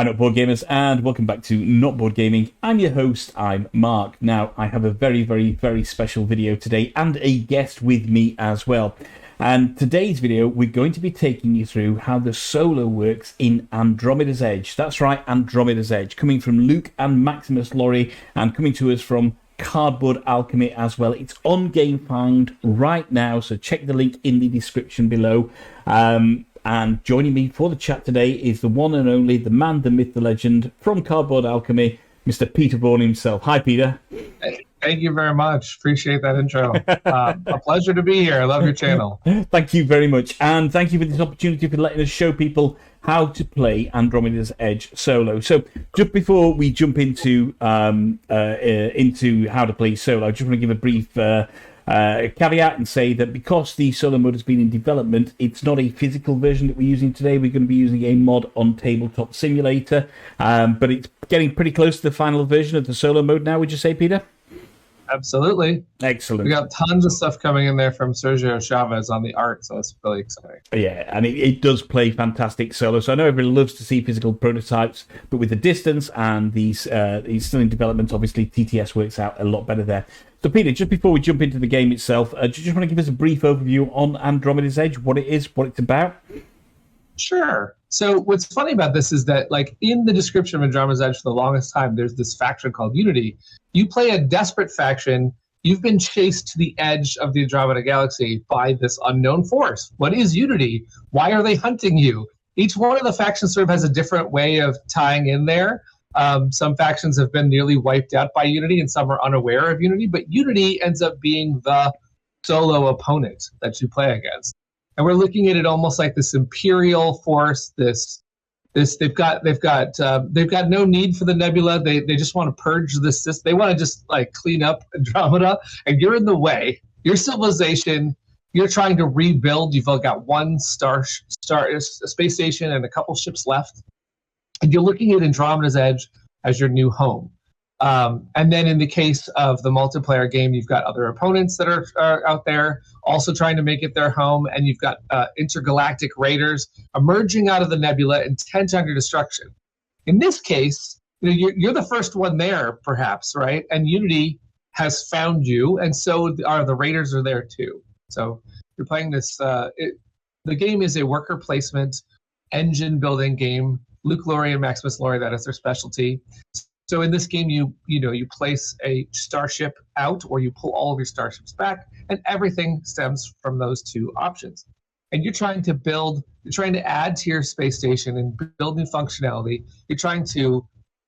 Hi, not board gamers, and welcome back to Not Board Gaming. I'm your host, I'm Mark. Now, I have a very, very, very special video today and a guest with me as well. And today's video, we're going to be taking you through how the solo works in Andromeda's Edge. That's right, Andromeda's Edge, coming from Luke and Maximus Laurie, and coming to us from Cardboard Alchemy as well. It's on Gamefound right now, so check the link in the description below. And joining me for the chat today is the one and only, the man, the myth, the legend, from Cardboard Alchemy, Mr. Peter Vaughan himself. Hi, Peter. Thank you very much. Appreciate that intro. A pleasure to be here. I love your channel. Thank you very much. And thank you for this opportunity for letting us show people how to play Andromeda's Edge solo. So just before we jump into how to play solo, I just want to give a brief caveat and say that because the solo mode has been in development, it's not a physical version that we're using today. We're going to be using a mod on Tabletop Simulator, but it's getting pretty close to the final version of the solo mode now, would you say, Peter? Absolutely. Excellent. We got tons of stuff coming in there from Sergio Chavez on the art, so that's really exciting. Yeah, and it does play fantastic solo. So I know everybody loves to see physical prototypes, but with the distance and these still in development, obviously TTS works out a lot better there. So Peter, just before we jump into the game itself, do you just want to give us a brief overview on Andromeda's Edge, what it is, what it's about? Sure. So what's funny about this is that, like, in the description of Andromeda's Edge for the longest time, there's this faction called Unity. You play a desperate faction. You've been chased to the edge of the Andromeda Galaxy by this unknown force. What is Unity? Why are they hunting you? Each one of the factions sort of has a different way of tying in there. Some factions have been nearly wiped out by Unity, and some are unaware of Unity. But Unity ends up being the solo opponent that you play against. And we're looking at it almost like this imperial force. They've got no need for the nebula. They just want to purge this system. They want to just like clean up Andromeda, and you're in the way. Your civilization, you're trying to rebuild. You've got one space station and a couple ships left, and you're looking at Andromeda's Edge as your new home. And then in the case of the multiplayer game, you've got other opponents that are out there also trying to make it their home, and you've got intergalactic raiders emerging out of the nebula intent on your destruction. In this case, you're the first one there, perhaps, right? And Unity has found you, and so are the raiders are there too. So you're playing this. The game is a worker placement, engine building game. Luke Laurie and Maximus Laurie, that is their specialty. So in this game, you place a starship out, or you pull all of your starships back, and everything stems from those two options. And you're trying to add to your space station and build new functionality. You're trying to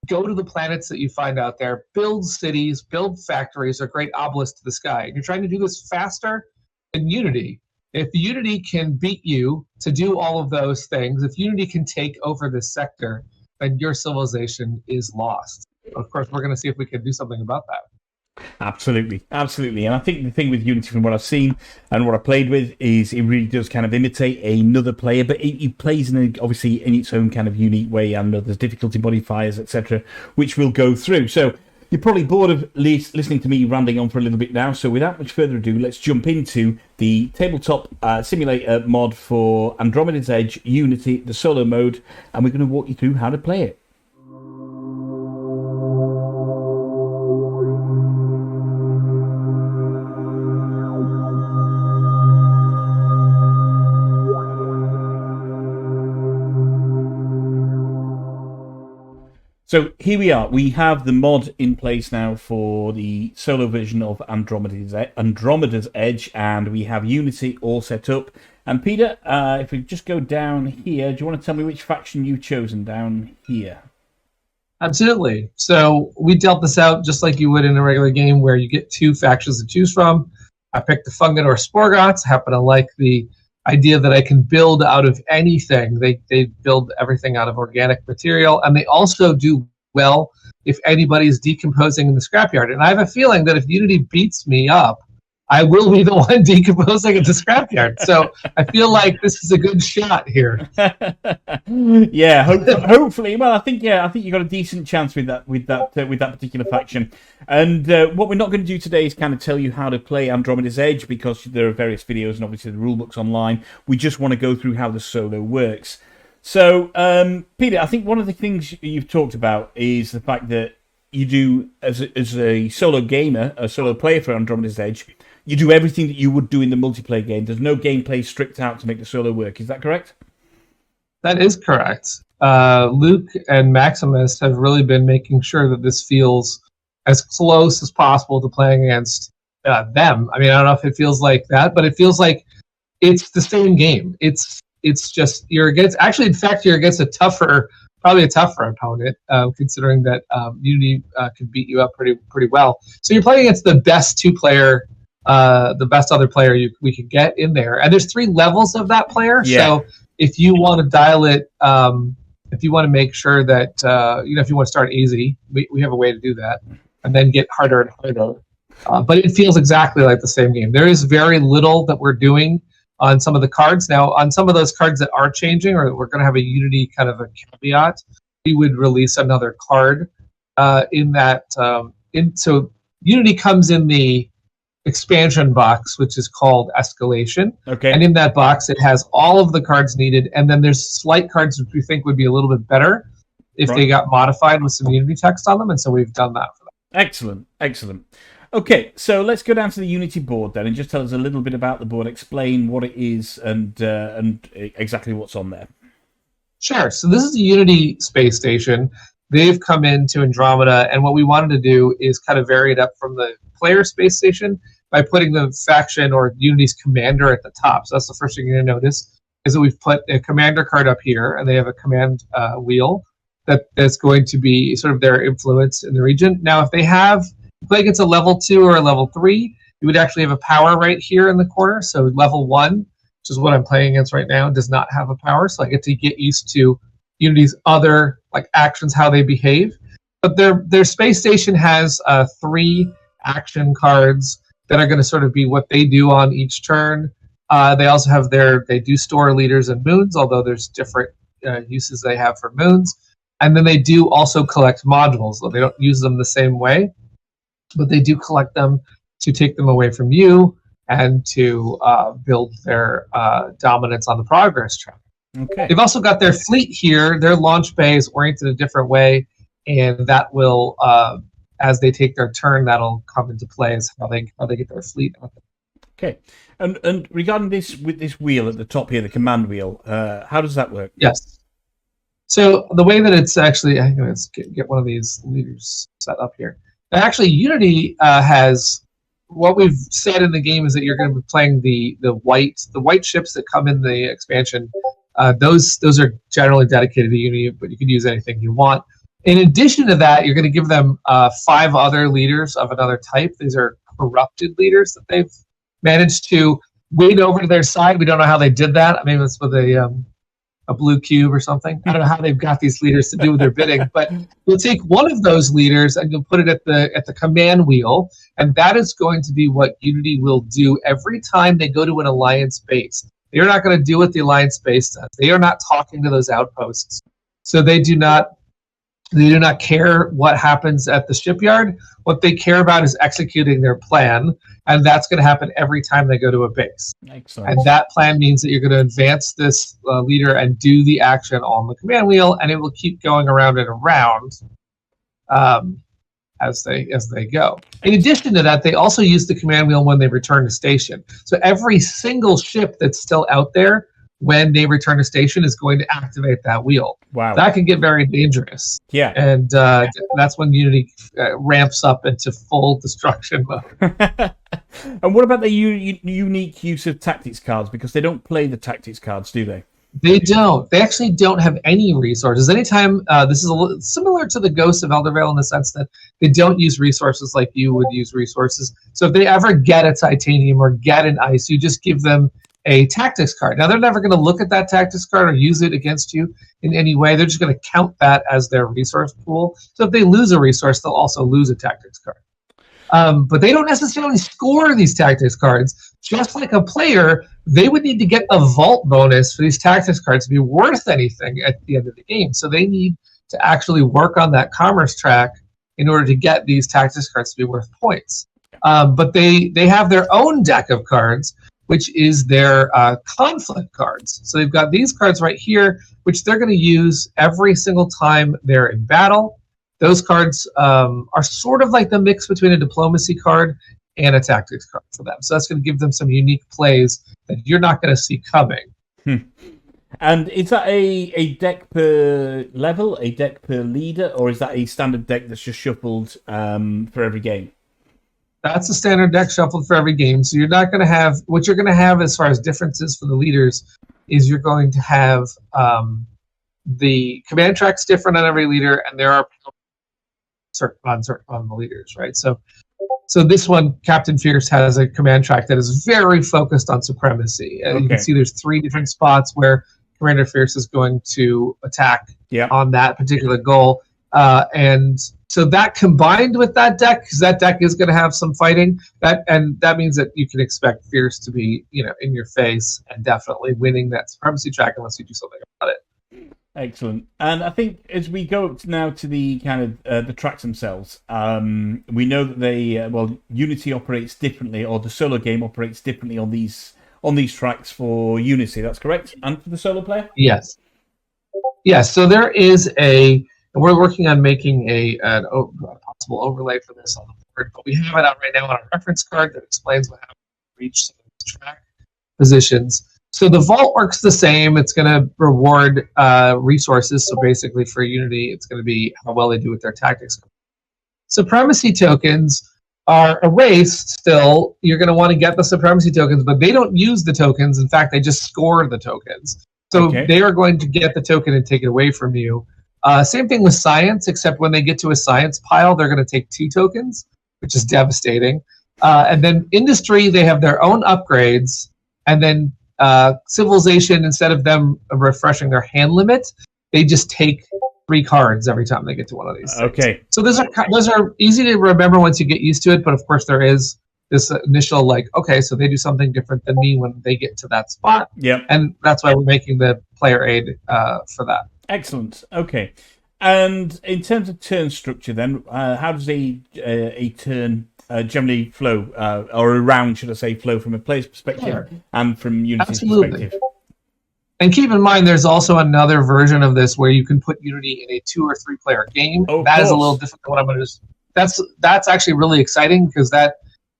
go to the planets that you find out there, build cities, build factories, or great obelisks to the sky. And you're trying to do this faster than Unity. If Unity can beat you to do all of those things, if Unity can take over this sector, then your civilization is lost. Of course, we're going to see if we can do something about that. Absolutely. And I think the thing with Unity, from what I've seen and what I played with, is it really does kind of imitate another player, but it plays obviously in its own kind of unique way, and there's difficulty modifiers, etc., which we'll go through. So you're probably bored of listening to me rambling on for a little bit now, so without much further ado, let's jump into the tabletop simulator mod for Andromeda's Edge, Unity, the solo mode, and we're going to walk you through how to play it. So here we are. We have the mod in place now for the solo version of Andromeda's Edge, and we have Unity all set up. And Peter, if we just go down here, do you want to tell me which faction you've chosen down here? Absolutely. So we dealt this out just like you would in a regular game, where you get two factions to choose from. I picked the Fungador Sporgots. I happen to like the idea that I can build out of anything. They build everything out of organic material, and they also do well if anybody's decomposing in the scrapyard. And I have a feeling that if Unity beats me up, I will be the one decomposing at the scrapyard. So I feel like this is a good shot here. Yeah, hopefully. Well, I think you got a decent chance with that particular faction. And what we're not going to do today is kind of tell you how to play Andromeda's Edge, because there are various videos and obviously the rulebooks online. We just want to go through how the solo works. So, Peter, I think one of the things you've talked about is the fact that you do, as a solo gamer, a solo player for Andromeda's Edge, you do everything that you would do in the multiplayer game. There's no gameplay stripped out to make the solo work. Is that correct? That is correct. Luke and Maximus have really been making sure that this feels as close as possible to playing against them. I mean, I don't know if it feels like that, but it feels like it's the same game. It's just you're against. Actually, in fact, you're against probably a tougher opponent, considering that Unity can beat you up pretty well. So you're playing against the best two-player, the best other player we could get in there, and there's 3 levels of that player. Yeah. So if you want to dial it, if you want to make sure that if you want to start easy, we have a way to do that, and then get harder and harder. But it feels exactly like the same game. There is very little that we're doing on some of the cards. Now, on some of those cards that are changing, or we're going to have a Unity kind of a caveat, we would release another card in that. So Unity comes in the expansion box, which is called Escalation. Okay. And in that box, it has all of the cards needed, and then there's slight cards which we think would be a little bit better if they got modified with some Unity text on them, and so we've done that for them. Excellent. Okay, so let's go down to the Unity board then, and just tell us a little bit about the board, explain what it is, and exactly what's on there. Sure. So this is a Unity space station. They've come into Andromeda, and what we wanted to do is kind of vary it up from the player space station by putting the faction or Unity's commander at the top. So that's the first thing you're going to notice, is that we've put a commander card up here, and they have a command wheel that's going to be sort of their influence in the region. Now, if they play against a level 2 or a level 3, you would actually have a power right here in the corner. So level 1, which is what I'm playing against right now, does not have a power. So I get to get used to Unity's other actions, how they behave. But their space station has 3 action cards that are going to sort of be what they do on each turn. They also have they do store leaders and moons, although there's different uses they have for moons. And then they do also collect modules, though they don't use them the same way. But they do collect them to take them away from you and to build their dominance on the progress track. Okay. They've also got their fleet here. Their launch bay is oriented a different way, and that will, as they take their turn, that'll come into play as how they get their fleet out there. Okay. And regarding this, with this wheel at the top here, the command wheel, how does that work? Yes. So the way that it's actually, let's get one of these leaders set up here. Actually, Unity has, what we've said in the game is that you're going to be playing the white ships that come in the expansion. Those are generally dedicated to Unity, but you can use anything you want. In addition to that, you're going to give them 5 other leaders of another type. These are corrupted leaders that they've managed to wade over to their side. We don't know how they did that. Maybe it's with a blue cube or something. I don't know how they've got these leaders to do their bidding, but you'll take one of those leaders and you'll put it at the command wheel, and that is going to be what Unity will do every time they go to an alliance base. They're not going to do what the alliance base does. They are not talking to those outposts, so they do not care what happens at the shipyard. What they care about is executing their plan, and that's going to happen every time they go to a base. Excellent. And that plan means that you're going to advance this leader and do the action on the command wheel, and it will keep going around and around as they go. In addition to that, they also use the command wheel when they return to station. So every single ship that's still out there when they return to station is going to activate that wheel. Wow. That can get very dangerous. Yeah. And that's when Unity ramps up into full destruction mode. And what about the unique use of tactics cards? Because they don't play the tactics cards, do they? They don't. They actually don't have any resources. Anytime, this is a little similar to the Ghosts of Eldervale in the sense that they don't use resources like you would use resources. So if they ever get a titanium or get an ice, you just give them a tactics card. Now, they're never going to look at that tactics card or use it against you in any way. They're just going to count that as their resource pool. So if they lose a resource, they'll also lose a tactics card. But they don't necessarily score these tactics cards. Just like a player, they would need to get the vault bonus for these tactics cards to be worth anything at the end of the game. So they need to actually work on that commerce track in order to get these tactics cards to be worth points. But they have their own deck of cards, which is their conflict cards. So they've got these cards right here, which they're going to use every single time they're in battle. Those cards are sort of like the mix between a diplomacy card and a tactics card for them. So that's going to give them some unique plays that you're not going to see coming. And is that a deck per level, a deck per leader, or is that a standard deck that's just shuffled for every game? That's a standard deck shuffled for every game. So you're not going to have, what you're going to have as far as differences for the leaders is you're going to have the command tracks different on every leader, and there are on the leaders, right? So this one, Captain Fierce, has a command track that is very focused on supremacy. And you can see there's 3 different spots where Commander Fierce is going to attack on that particular goal. And so that combined with that deck, because that deck is going to have some fighting, that means that you can expect Fierce to be, in your face and definitely winning that supremacy track unless you do something about it. Excellent. And I think as we go up now to the kind of the tracks themselves, we know that they Unity operates differently, or the solo game operates differently on these tracks for Unity. That's correct, and for the solo player. Yes. So there is we're working on making a possible overlay for this on the board, but we have it out right now on a reference card that explains what happens to reach some of these track positions. So the vault works the same. It's going to reward resources. So basically for Unity, it's going to be how well they do with their tactics. Supremacy tokens are erased still. You're going to want to get the supremacy tokens, but they don't use the tokens. In fact, they just score the tokens. So they are going to get the token and take it away from you. Same thing with science, except when they get to a science pile, they're going to take 2 tokens, which is devastating. And then industry, they have their own upgrades. And then civilization, instead of them refreshing their hand limit, they just take 3 cards every time they get to one of these things. Okay. So those are easy to remember once you get used to it, but of course there is this initial so they do something different than me when they get to that spot. Yeah. And that's why we're making the player aid for that. Excellent. Okay. And in terms of turn structure then, how does a turn generally flow, or a round, should I say, flow from a player's perspective and from Unity's perspective? And keep in mind, there's also another version of this where you can put Unity in a 2 or 3 player game. That is a little different than what I'm going to do. That's actually really exciting because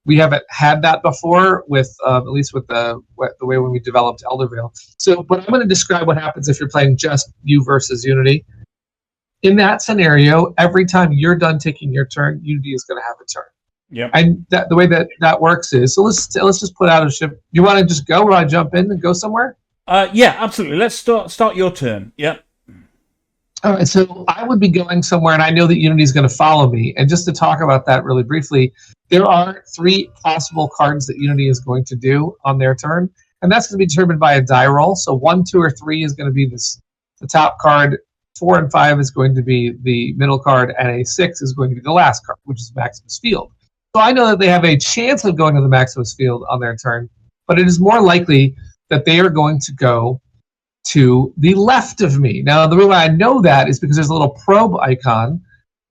we haven't had that before with at least with the way when we developed Eldervale. So, but I'm going to describe what happens if you're playing just you versus Unity. In that scenario, every time you're done taking your turn, Unity is going to have a turn. Yeah. And the way that works is, so let's just put out a ship. You want to just go? Will I jump in and go somewhere? Yeah, absolutely. Let's start your turn. Yeah. All right, so I would be going somewhere, and I know that Unity is going to follow me. And just to talk about that really briefly, there are 3 possible cards that Unity is going to do on their turn, and that's going to be determined by a die roll. So 1, 2, or 3 is going to be the top card. 4 and 5 is going to be the middle card, and a 6 is going to be the last card, which is Maximus Field. So I know that they have a chance of going to the Maximus Field on their turn, but it is more likely that they are going to go to the left of me. Now, the reason I know that is because there's a little probe icon.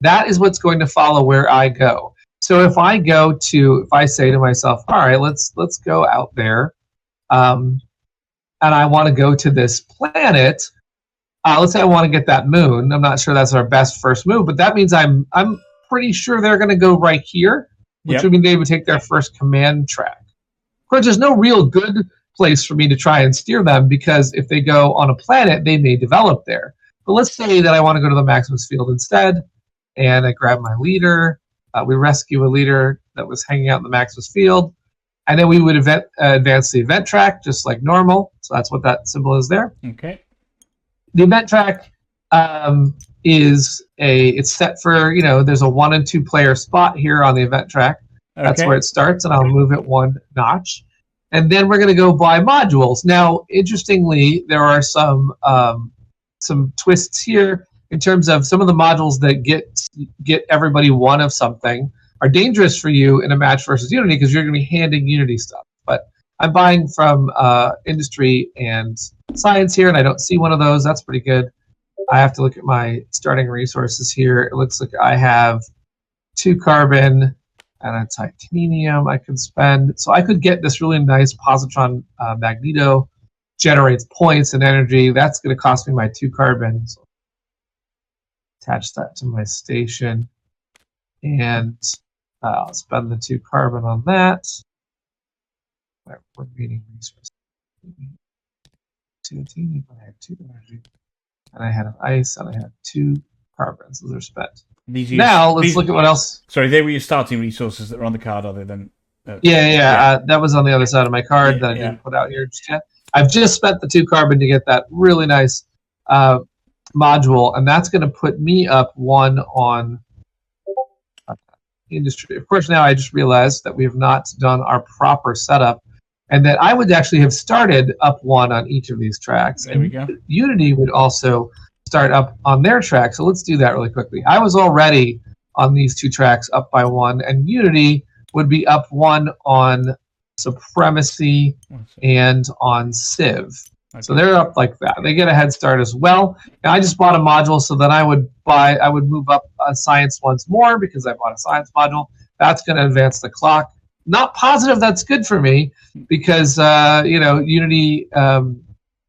That is what's going to follow where I go. So if I say to myself, all right, let's go out there, and I want to go to this planet. Let's say I want to get that moon. I'm not sure that's our best first move, but that means I'm pretty sure they're going to go right here, which would mean they would take their first command track. Of course, there's no real good place for me to try and steer them, because if they go on a planet, they may develop there. But let's say that I want to go to the Maximus Field instead, and I grab my leader. We rescue a leader that was hanging out in the Maximus Field, and then we would advance the event track just like normal. So that's what that symbol is there. Okay. The event track it's set for, there's a 1 and 2 player spot here on the event track. That's where it starts, and I'll move it 1 notch. And then we're going to go by modules. Now, interestingly, there are some twists here in terms of some of the modules that get everybody 1 of something are dangerous for you in a match versus Unity, because you're going to be handing Unity stuff. But I'm buying from industry and science here, and I don't see one of those. That's pretty good. I have to look at my starting resources here. It looks like I have 2 carbon, and a titanium I could spend. So I could get this really nice positron magneto, generates points and energy. That's going to cost me my 2 carbon. So attach that to my station, and I'll spend the 2 carbon on that. We're meeting resources. 2 titanium, I had 2 energy, and I had an ice, and I had 2 carbons. Those are spent. Now let's look at what else. Sorry, they were your starting resources that were on the card, other than. That was on the other side of my card that I didn't put out here just yet. I've just spent the 2 carbon to get that really nice module, and that's going to put me up 1 on industry. Of course, now I just realized that we have not done our proper setup, and that I would actually have started up 1 on each of these tracks. There we go. Unity would also start up on their track. So let's do that really quickly. I was already on these 2 tracks up by 1, and Unity would be up 1 on Supremacy and on Civ. Okay. So they're up like that. They get a head start as well. And I just bought a module so that I would move up Science once more because I bought a Science module. That's going to advance the clock. Not positive that's good for me because Unity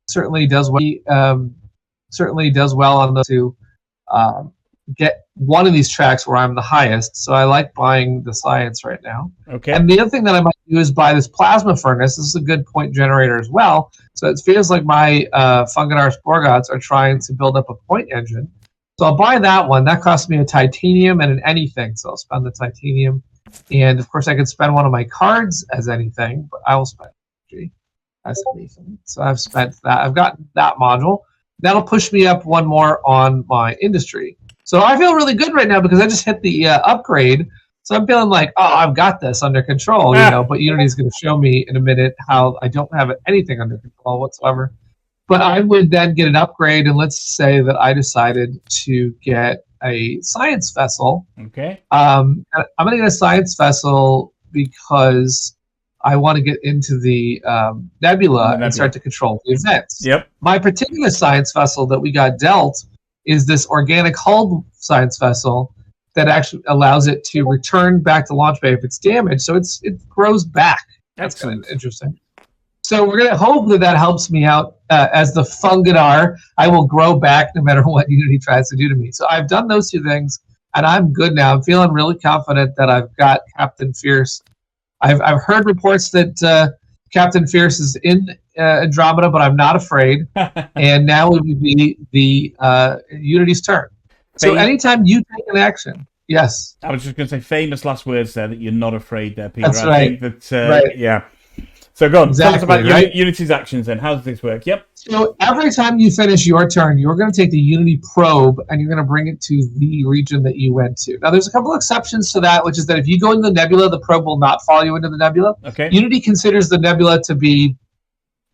certainly does well on those to get one of these tracks where I'm the highest. So I like buying the Science right now. Okay. And the other thing that I might do is buy this plasma furnace. This is a good point generator as well. So it feels like my Funginar Spore Gods are trying to build up a point engine. So I'll buy that one. That costs me a titanium and an anything. So I'll spend the titanium. And of course I could spend one of my cards as anything, but I will spend energy as anything. So I've spent that. I've gotten that module. That'll push me up 1 more on my industry. So I feel really good right now because I just hit the upgrade. So I'm feeling like, oh, I've got this under control, But Unity is going to show me in a minute how I don't have anything under control whatsoever. But I would then get an upgrade, and let's say that I decided to get a Science vessel. Okay. I'm going to get a Science vessel because I want to get into the nebula and start to control the events. Yep. My particular Science vessel that we got dealt is this organic hull Science vessel that actually allows it to return back to launch bay if it's damaged. So it grows back. That's kind of interesting. So we're going to hope that helps me out as the Funginar. I will grow back no matter what Unity tries to do to me. So I've done those 2 things, and I'm good now. I'm feeling really confident that I've got Captain Fierce. I've heard reports that Captain Fierce is in Andromeda, but I'm not afraid. And now it would be the Unity's turn. So anytime you take an action, yes. I was just going to say famous last words there that you're not afraid there, Peter. That's right. I think that, right. Yeah. So go on. Exactly, Tell us about right? Unity's actions then. How does this work? Yep. So every time you finish your turn, you're going to take the Unity probe and you're going to bring it to the region that you went to. Now, there's a couple exceptions to that, which is that if you go into the nebula, the probe will not follow you into the nebula. Okay. Unity considers the nebula to be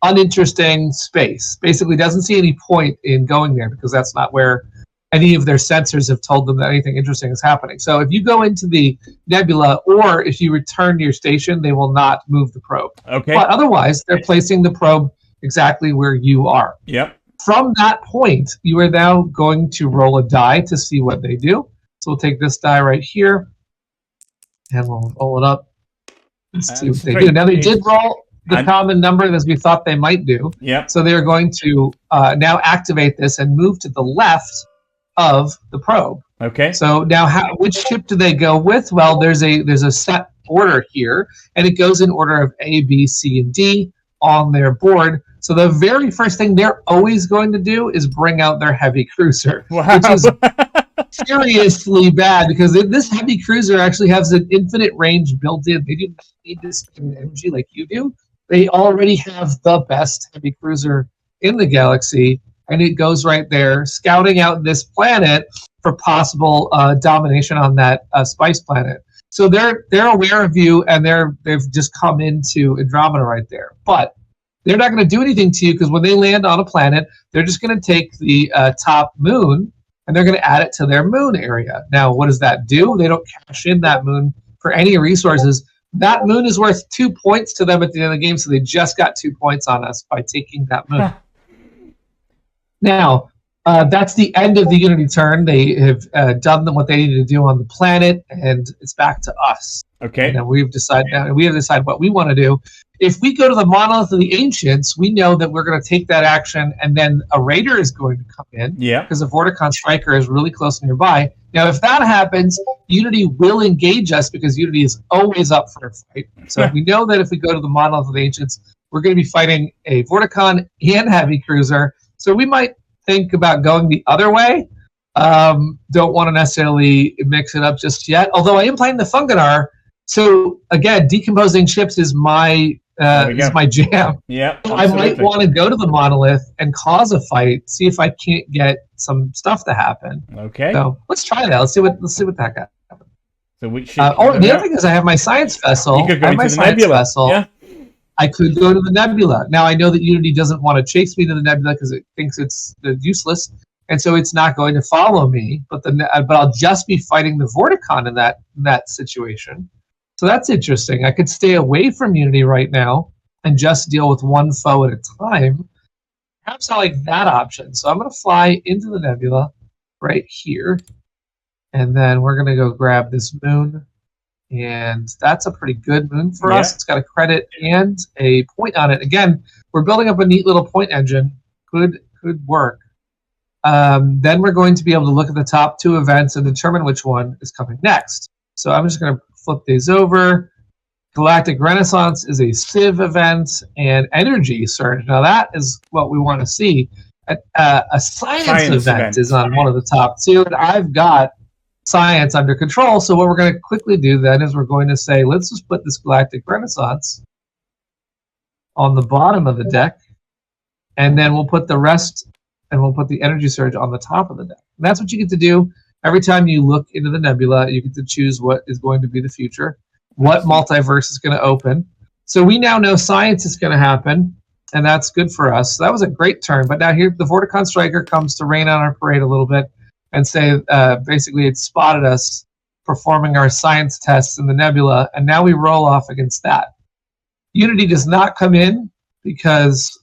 uninteresting space. Basically, doesn't see any point in going there because that's not where any of their sensors have told them that anything interesting is happening. So if you go into the nebula or if you return to your station, they will not move the probe. Okay. But otherwise, they're placing the probe exactly where you are. Yep. From that point, you are now going to roll a die to see what they do. So we'll take this die right here, and we'll roll it up and see what they do. Now, they did roll the common number as we thought they might do. Yep. So they're going to now activate this and move to the left of the probe. Okay. So now, which ship do they go with? Well, there's a set order here, and it goes in order of A, B, C, and D on their board. So the very first thing they're always going to do is bring out their heavy cruiser, which is seriously bad because this heavy cruiser actually has an infinite range built in. They do not need to spend energy like you do. They already have the best heavy cruiser in the galaxy, and it goes right there, scouting out this planet for possible domination on that spice planet. So they're aware of you, and they've just come into Andromeda right there. But they're not going to do anything to you because when they land on a planet, they're just going to take the top moon and they're going to add it to their moon area. Now, what does that do? They don't cash in that moon for any resources. That moon is worth 2 points to them at the end of the game, so they just got 2 points on us by taking that moon. Now, That's the end of the Unity turn. They have done what they needed to do on the planet, and it's back to us. Okay. And then we have to decide what we want to do. If we go to the Monolith of the Ancients, we know that we're going to take that action, and then a Raider is going to come in. Yeah. Because the Vorticon Striker is really close nearby. Now, if that happens, Unity will engage us because Unity is always up for a fight. So we know that if we go to the Monolith of the Ancients, we're going to be fighting a Vorticon and Heavy Cruiser. So we might think about going the other way. Don't want to necessarily mix it up just yet. Although I am playing the Funginar, so again, decomposing ships is my jam. Yeah, so I might want to go to the Monolith and cause a fight. See if I can't get some stuff to happen. Okay. So let's try that. Let's see what that got. So which the other thing is I have my science vessel. You could go I have my into the science nebula. vessel. Yeah. I could go to the nebula. Now I know that Unity doesn't want to chase me to the nebula because it thinks it's useless, and so it's not going to follow me. But I'll just be fighting the Vorticon in that situation. So that's interesting. I could stay away from Unity right now and just deal with one foe at a time. Perhaps I like that option. So I'm going to fly into the nebula right here, and then we're going to go grab this moon. And that's a pretty good moon for us. It's got a credit and a point on it. Again, we're building up a neat little point engine. Good work. Then we're going to be able to look at the top two events and determine which one is coming next. So I'm just going to flip these over. Galactic Renaissance is a Civ event, and Energy Surge. Now that is what we want to see. A science event is on one of the top two, and I've got science under control. So what we're going to quickly do then is we're going to say, let's just put this Galactic Renaissance on the bottom of the deck, and then we'll put the rest, and we'll put the Energy Surge on the top of the deck. And that's what you get to do. Every time you look into the nebula, you get to choose what is going to be the future, what multiverse is going to open. So we now know science is going to happen, and that's good for us. So that was a great turn. But now here, the Vorticon Striker comes to rain on our parade a little bit and say, basically, it spotted us performing our science tests in the nebula, and now we roll off against that. Unity does not come in because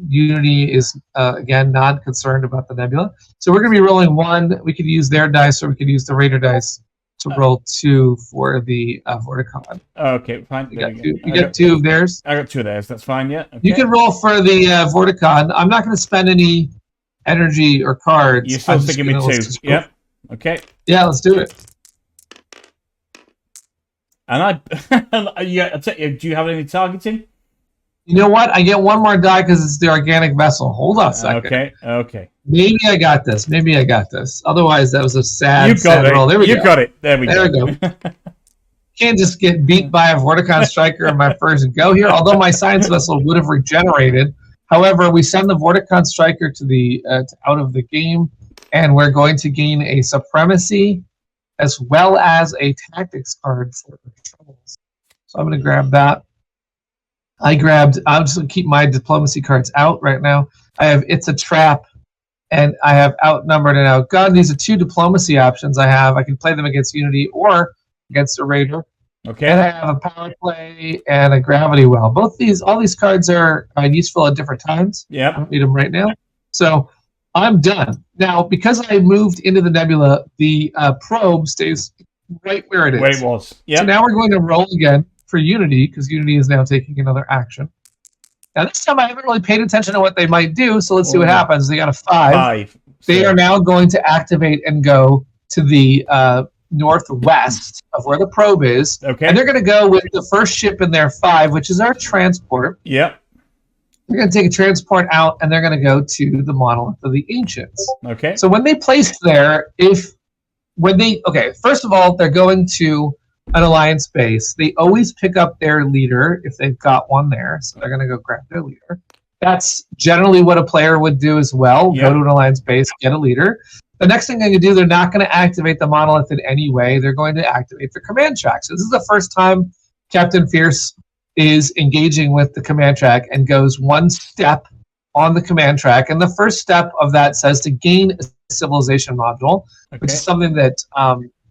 Unity is, again, not concerned about the nebula. So we're going to be rolling one. We could use their dice, or we could use the Raider dice to roll two for the Vorticon. Okay, fine. You get two of theirs. I got two of theirs. That's fine, yeah. Okay. You can roll for the Vorticon. I'm not going to spend any energy or cards. You're still sticking with two. Yep. Okay. Yeah, let's do it. And do you have any targeting? You know what? I get one more die because it's the organic vessel. Hold on a second. Okay. Maybe I got this. Otherwise, that was a sad roll. There we go. You got it. There we go. Can't just get beat by a Vorticon Striker in my first go here, although my science vessel would have regenerated. However, we send the Vorticon Striker to the out of the game, and we're going to gain a Supremacy as well as a Tactics card for controls. So I'm going to grab that. I'm just going to keep my diplomacy cards out right now. I have It's a Trap, and I have Outnumbered and Outgunned. These are two diplomacy options I have. I can play them against Unity or against a Raider. Okay. And I have a Power Play and a Gravity Well. All these cards are useful at different times. Yeah. I don't need them right now. So I'm done. Now, because I moved into the nebula, the probe stays right where it is. Where it was. Yeah. So now we're going to roll again for Unity, because Unity is now taking another action. Now this time I haven't really paid attention to what they might do, so let's see what happens. They got a 5. They are now going to activate and go to the northwest of where the probe is. Okay. And they're going to go with the first ship in their 5, which is our transport. Yep. They're going to take a transport out, and they're going to go to the Monolith of the Ancients. Okay. So when they place there, first of all, they're going to an alliance base. They always pick up their leader if they've got one there, so they're going to go grab their leader. That's generally what a player would do as well. Yep. Go to an alliance base, get a leader. The next thing they're going to do, they're not going to activate the monolith in any way. They're going to activate the command track. So this is the first time Captain Fierce is engaging with the command track and goes one step on the command track. And the first step of that says to gain a civilization module, which is something that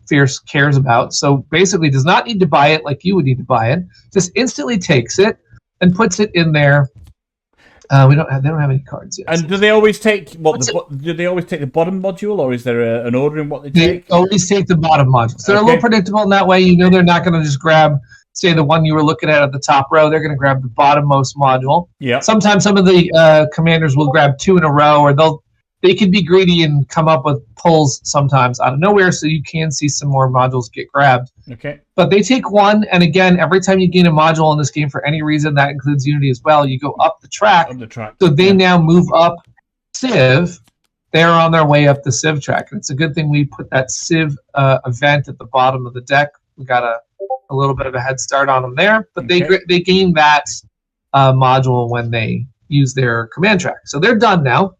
Fierce cares about. So basically does not need to buy it like you would need to buy it. Just instantly takes it and puts it in there We don't have. They don't have any cards yet. And do they always take do they always take the bottom module, or is there an order in what they take? They always take the bottom module. So they're a Okay. little predictable in that way. You know, they're not going to just grab, say, the one you were looking at the top row. They're going to grab the bottommost module. Yeah. Sometimes some of the commanders will grab two in a row, or they can be greedy and come up with pulls sometimes out of nowhere, so you can see some more modules get grabbed. Okay. But they take one, and again, every time you gain a module in this game for any reason, that includes Unity as well, you go up the track. On the track. So they now move up Civ. They're on their way up the Civ track. And it's a good thing we put that Civ event at the bottom of the deck. We got a little bit of a head start on them there. But Okay. they gain that module when they use their command track. So they're done now.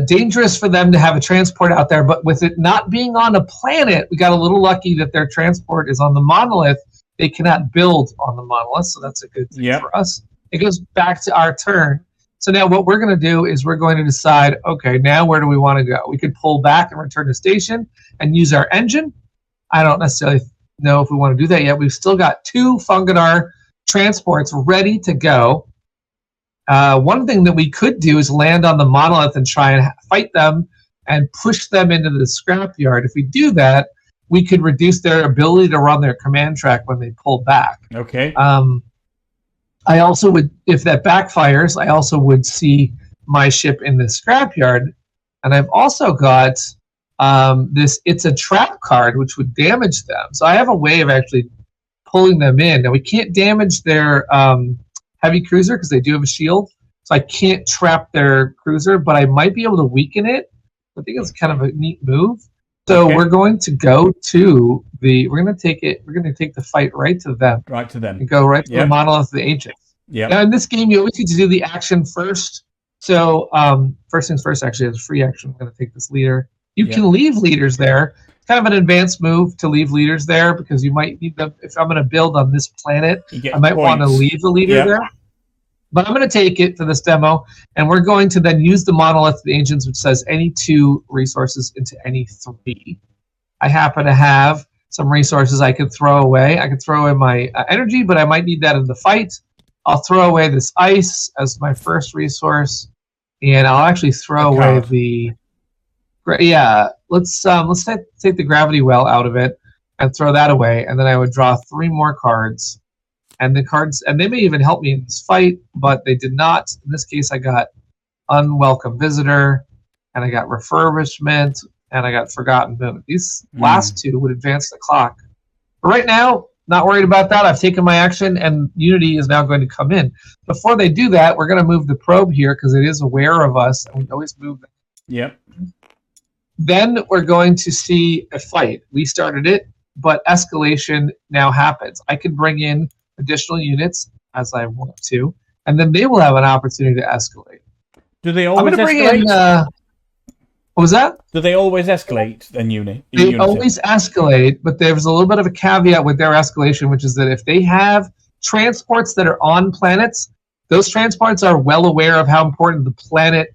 Dangerous for them to have a transport out there, but with it not being on a planet, we got a little lucky that their transport is on the monolith. They cannot build on the monolith, so that's a good thing for us. It goes back to our turn. So now what we're going to do is we're going to decide, okay, now where do we want to go? We could pull back and return to station and use our engine. I don't necessarily know if we want to do that yet. We've still got 2 Fungadar transports ready to go. One thing that we could do is land on the monolith and try and fight them and push them into the scrapyard. If we do that, we could reduce their ability to run their command track when they pull back. Okay. I also would, if that backfires, I also would see my ship in the scrapyard. And I've also got this It's a Trap card, which would damage them. So I have a way of actually pulling them in. Now, we can't damage their heavy cruiser because they do have a shield, so I can't trap their cruiser, but I might be able to weaken it. I think it's kind of a neat move. So we're going to go to we're going to take the fight right to them. Right to them. And go right to the monolith of the ancients. Yeah. Now in this game, you always need to do the action first. So first things first, actually, as a free action, I'm going to take this leader. You can leave leaders there. It's kind of an advanced move to leave leaders there because you might need them. If I'm going to build on this planet, I might want to leave the leader there. But I'm going to take it for this demo, and we're going to then use the monolith of the ancients, which says any 2 resources into any 3. I happen to have some resources I could throw away. I could throw away my energy, but I might need that in the fight. I'll throw away this ice as my first resource, and I'll actually throw away the... Yeah, let's take the gravity well out of it and throw that away, and then I would draw 3 more cards. And the cards, and they may even help me in this fight, but they did not. In this case, I got Unwelcome Visitor, and I got Refurbishment, and I got Forgotten Moon. These last 2 would advance the clock. But right now, not worried about that. I've taken my action, and Unity is now going to come in. Before they do that, we're going to move the probe here because it is aware of us, and we always move it. Yep. Then we're going to see a fight. We started it, but escalation now happens. I can bring in additional units as I want to, and then they will have an opportunity to escalate. Do they always escalate? What was that? Do they always escalate then, Unity? They always escalate, but there's a little bit of a caveat with their escalation, which is that if they have transports that are on planets, those transports are well aware of how important the planet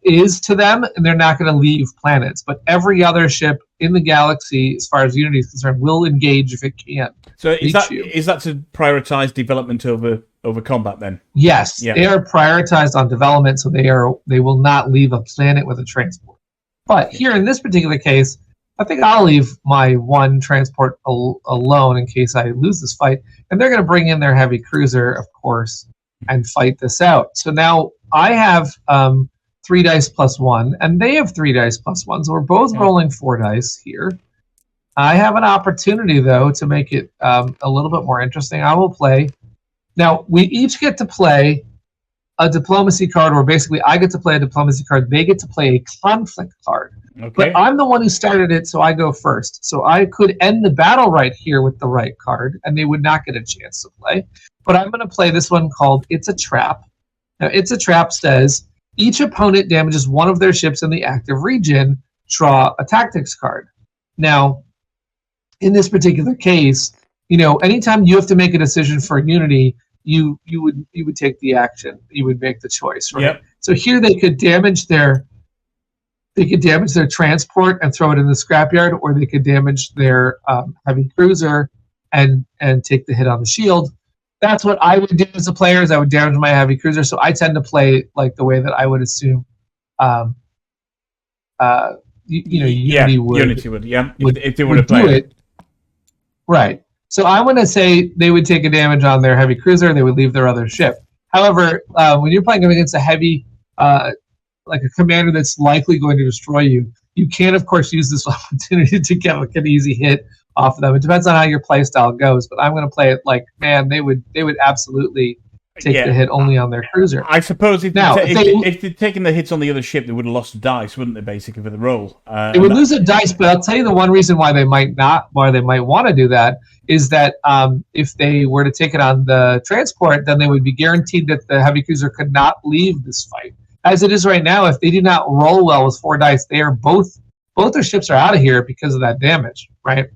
is to them, and they're not going to leave planets. But every other ship in the galaxy, as far as Unity is concerned, will engage if it can. So is that to prioritize development over combat then? Yes, they are prioritized on development, so they will not leave a planet with a transport. But here in this particular case, I think I'll leave my 1 transport alone in case I lose this fight, and they're going to bring in their heavy cruiser, of course, and fight this out. So now I have 3 dice plus 1, and they have 3 dice plus 1, so we're both rolling 4 dice here. I have an opportunity, though, to make it a little bit more interesting. I will play. Now, we each get to play a diplomacy card, or basically I get to play a diplomacy card. They get to play a conflict card. Okay. But I'm the one who started it, so I go first. So I could end the battle right here with the right card, and they would not get a chance to play. But I'm going to play this one called It's a Trap. Now, It's a Trap says, each opponent damages one of their ships in the active region, draw a tactics card. Now, in this particular case, anytime you have to make a decision for Unity, you would take the action. You would make the choice, right? Yep. So here they could damage their transport and throw it in the scrapyard, or they could damage their heavy cruiser and take the hit on the shield. that's what I would do as a player. Is I would damage my heavy cruiser. So I tend to play like the way that I would assume. Unity would. Yeah. If they were to play it. Right. So I want to say they would take a damage on their heavy cruiser. They would leave their other ship. However, when you're playing against a heavy, like a commander that's likely going to destroy you, you can, of course, use this opportunity to get like an easy hit off of them. It depends on how your play style goes, but I'm going to play it like, man, they would absolutely take the hit only on their cruiser. I suppose if they'd taken the hits on the other ship, they would have lost a dice, wouldn't they, basically, for the roll? They would lose a dice, but I'll tell you the one reason why they might want to do that is that if they were to take it on the transport, then they would be guaranteed that the heavy cruiser could not leave this fight. As it is right now, if they do not roll well with 4 dice, they are both their ships are out of here because of that damage, right?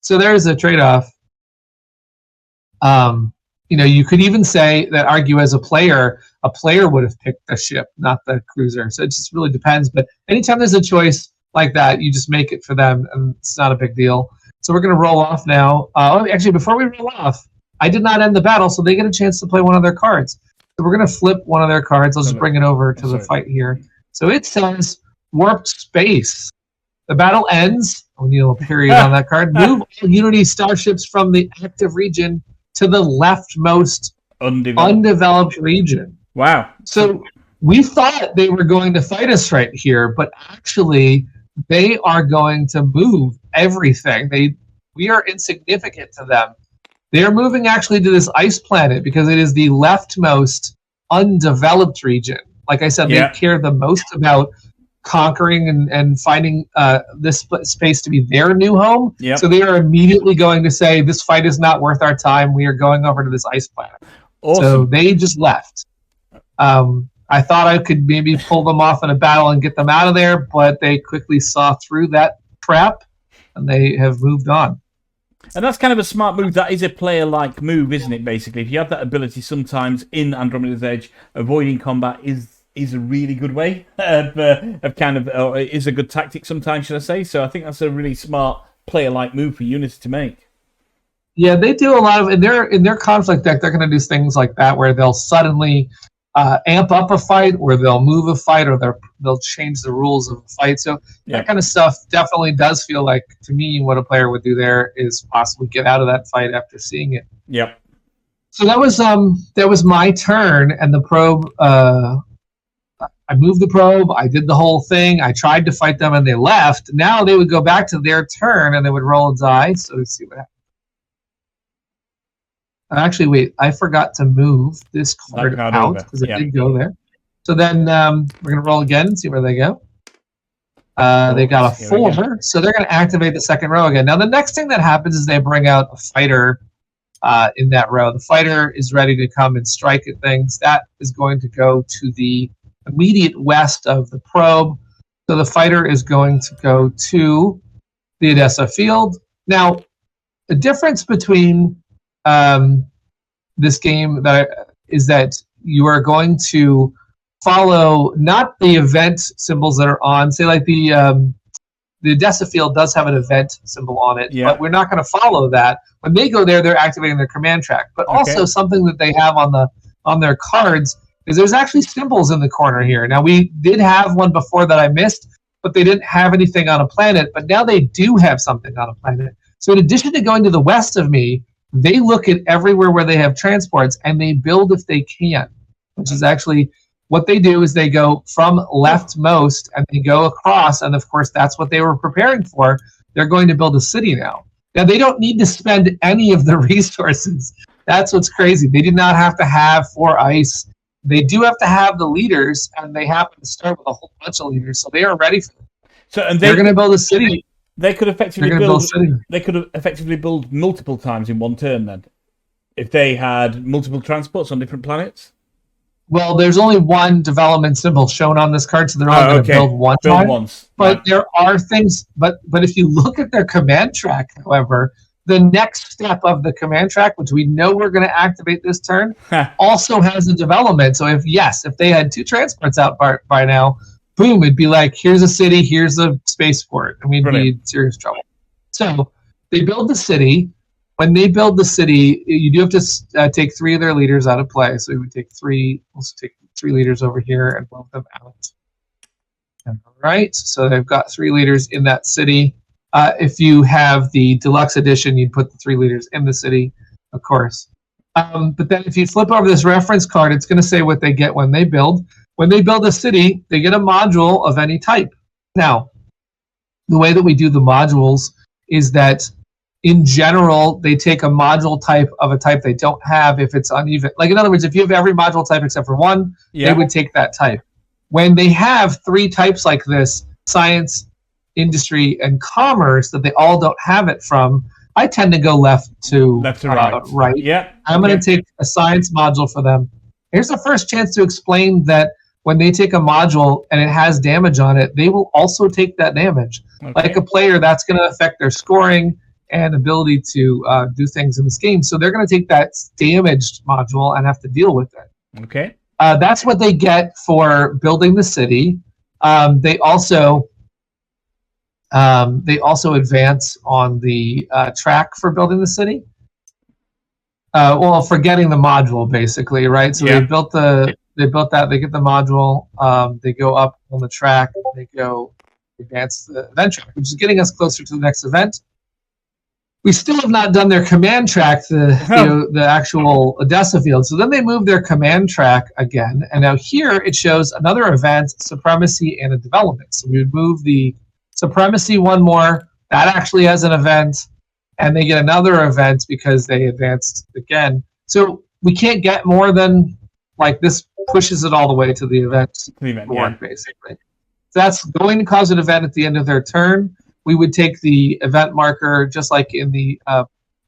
So there is a trade-off. You could even say that argue as a player would have picked the ship, not the cruiser. So it just really depends. But anytime there's a choice like that, you just make it for them, and it's not a big deal. So we're going to roll off now. Actually, before we roll off, I did not end the battle, so they get a chance to play one of their cards. So we're going to flip one of their cards. Let's just bring it over to the fight here. So it says Warped Space. The battle ends. We need a little period on that card. Move all Unity starships from the active region to the leftmost undeveloped region. Wow. So we thought they were going to fight us right here, but actually they are going to move everything. We are insignificant to them. They are moving actually to this ice planet because it is the leftmost undeveloped region. Like I said, they care the most about conquering and finding this space to be their new home. Yep. So they are immediately going to say, this fight is not worth our time. We are going over to this ice planet. Awesome. So they just left. I thought I could maybe pull them off in a battle and get them out of there, but they quickly saw through that trap and they have moved on. And that's kind of a smart move. That is a player-like move, isn't it, basically? If you have that ability sometimes in Andromeda's Edge, avoiding combat is a really good way of is a good tactic sometimes, should I say. So I think that's a really smart player-like move for Unity to make. Yeah, they do a lot of, in their conflict deck, they're going to do things like that where they'll suddenly amp up a fight, or they'll move a fight, or they'll change the rules of a fight. So that kind of stuff definitely does feel like, to me, what a player would do there is possibly get out of that fight after seeing it. Yep. So that was my turn, and the probe. I moved the probe. I did the whole thing. I tried to fight them, and they left. Now they would go back to their turn, and they would roll a die. So let's see what happens. Actually, wait, I forgot to move this card out because it did go there. So then we're going to roll again and see where they go. They got a 4, so they're going to activate the second row again. Now, the next thing that happens is they bring out a fighter in that row. The fighter is ready to come and strike at things. That is going to go to the immediate west of the probe. So the fighter is going to go to the Odessa field. Now, the difference between this game is that you are going to follow not the event symbols that are on, say like the Odessa field does have an event symbol on it, but we're not going to follow that. When they go there, they're activating their command track. But also something that they have on their cards is there's actually symbols in the corner here. Now, we did have one before that I missed, but they didn't have anything on a planet. But now they do have something on a planet. So in addition to going to the west of me, they look at everywhere where they have transports, and they build if they can, which is actually what they do is they go from leftmost, and they go across, and of course that's what they were preparing for. They're going to build a city now. Now, they don't need to spend any of the resources. That's what's crazy. They did not have to have 4 ice. They do have to have the leaders, and they happen to start with a whole bunch of leaders, so they are ready for it. So, they're going to build a city. They could effectively build multiple times in one turn then, if they had multiple transports on different planets. Well, there's only one development symbol shown on this card, so they're only going to build one time. Once. But there are things. But if you look at their command track, however, the next step of the command track, which we know we're going to activate this turn, also has a development. So if they had 2 transports out by now, boom, it'd be like, here's a city, here's a spaceport, and we'd be in serious trouble. So they build the city. when they build the city, you do have to take 3 of their leaders out of play. So we would take 3. Let's take 3 leaders over here and move them out. All right. So they've got 3 leaders in that city. If you have the deluxe edition, you'd put the 3 leaders in the city, of course. But then if you flip over this reference card, it's going to say what they get when they build. When they build a city, they get a module of any type. Now, the way that we do the modules is that in general, they take a module type of a type they don't have if it's uneven. Like, in other words, if you have every module type except for one, they would take that type. When they have 3 types like this, science, industry, and commerce, that they all don't have it from, I tend to go left to right. Yeah. I'm going to take a science module for them. Here's the first chance to explain that when they take a module and it has damage on it, they will also take that damage. Okay. Like a player, that's going to affect their scoring and ability to do things in this game. So they're going to take that damaged module and have to deal with it. Okay. That's what they get for building the city. They also advance on the track for building the city. For getting the module, basically, right? So they built that. They get the module. They go up on the track. They advance the event track, which is getting us closer to the next event. We still have not done their command track, the actual Odessa field. So then they move their command track again, and now here it shows another event, supremacy and a development. So we would move the supremacy one more. That actually has an event, and they get another event because they advanced again. So we can't get more than, like, this pushes it all the way to the event board, basically. So that's going to cause an event at the end of their turn. We would take the event marker, just like in the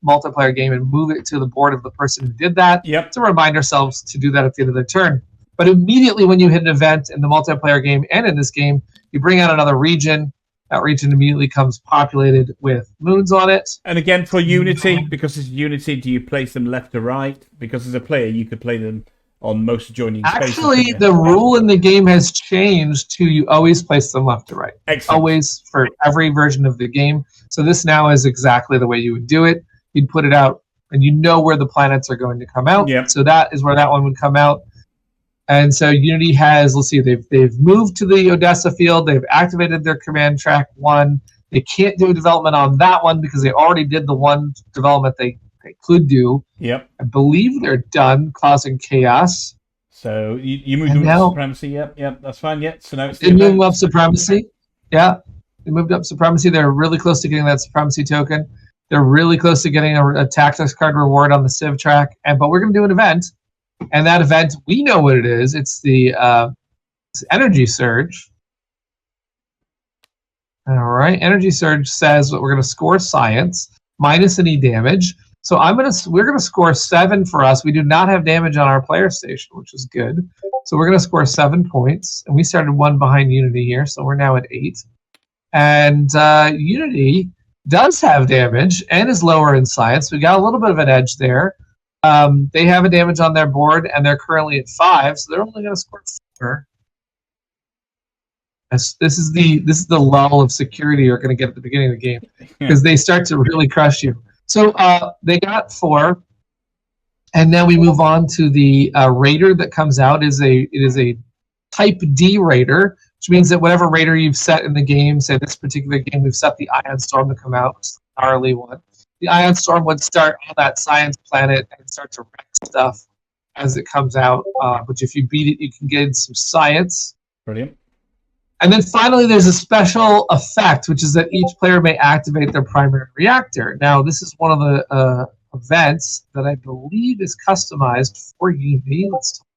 multiplayer game, and move it to the board of the person who did that to remind ourselves to do that at the end of their turn. But immediately when you hit an event in the multiplayer game and in this game, you bring out another region. That region immediately comes populated with moons on it. And again, for Unity, because it's Unity, do you place them left to right? Because as a player, you could play them on most adjoining spaces. Actually, the rule in the game has changed to you always place them left to right. Excellent. Always, for every version of the game. So this now is exactly the way you would do it. You'd put it out, and you know where the planets are going to come out. Yep. So that is where that one would come out. And so Unity has, let's see, they've moved to the Odessa field. They've activated their command track 1. They can't do a development on that one because they already did the one development they could do. Yep. I believe they're done causing chaos. So you moved up supremacy. Yep, that's fine. Yeah. So now it's they moved up supremacy. Yeah, they moved up supremacy. They're really close to getting that supremacy token. They're really close to getting a tactics card reward on the Civ track. But we're going to do an event, and that event, we know what it is. It's the energy surge. All right, energy surge says that we're going to score science minus any damage. So we're gonna score 7 for us. We do not have damage on our player station, which is good. So we're gonna score 7 points, and we started 1 behind Unity here, so we're now at 8. And Unity does have damage and is lower in science. We got a little bit of an edge there. They have a damage on their board, and they're currently at 5, so they're only gonna score 4. This is the lull of security you're gonna get at the beginning of the game, because they start to really crush you. So they got 4, and then we move on to the raider that comes out. It is a type D raider, which means that whatever raider you've set in the game, say this particular game, we've set the Ion Storm to come out, which is the gnarly one. The Ion Storm would start on that science planet and start to wreck stuff as it comes out. Which if you beat it, you can get some science. Brilliant. And then finally, there's a special effect, which is that each player may activate their primary reactor. Now, this is one of the events that I believe is customized for Unity. Let's talk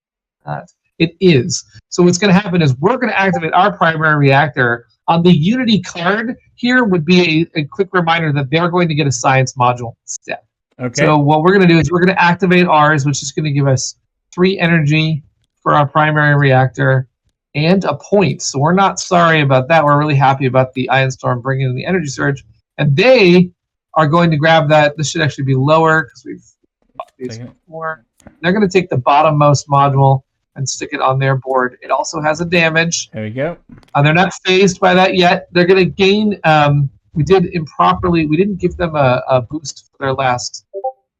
about that. It is. So what's going to happen is we're going to activate our primary reactor. On the Unity card here would be a quick reminder that they're going to get a science module instead. Okay. So what we're going to do is we're going to activate ours, which is going to give us 3 energy for our primary reactor and a point. So we're not sorry about that. We're really happy about the Ion Storm bringing in the energy surge. And they are going to grab that. This should actually be lower because we've bought these before. They're going to take the bottommost module and stick it on their board. It also has a damage. There we go. They're not phased by that yet. They're going to gain we did improperly. We didn't give them a boost for their last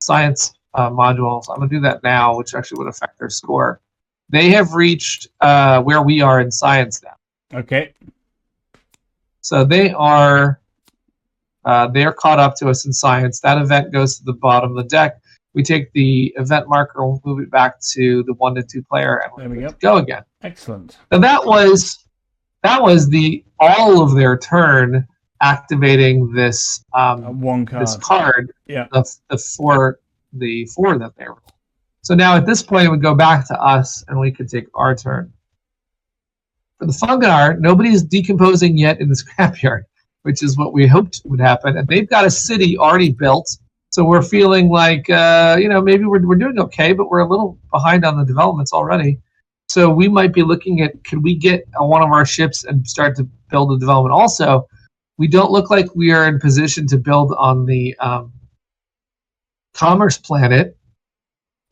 science module. So I'm going to do that now, which actually would affect their score. They have reached where we are in science now. Okay. So they're caught up to us in science. That event goes to the bottom of the deck. We take the event marker and move it back to the 1 to 2 player, and there we go again. Excellent. And that was the all of their turn activating this one card. This card. Yeah. The four that they rolled. So now at this point it would go back to us, and we could take our turn. For the Fungar, nobody's decomposing yet in the scrapyard, which is what we hoped would happen. And they've got a city already built, so we're feeling like maybe we're doing okay, but we're a little behind on the developments already. So we might be looking at, can we get one of our ships and start to build a development? Also, we don't look like we are in position to build on the commerce planet.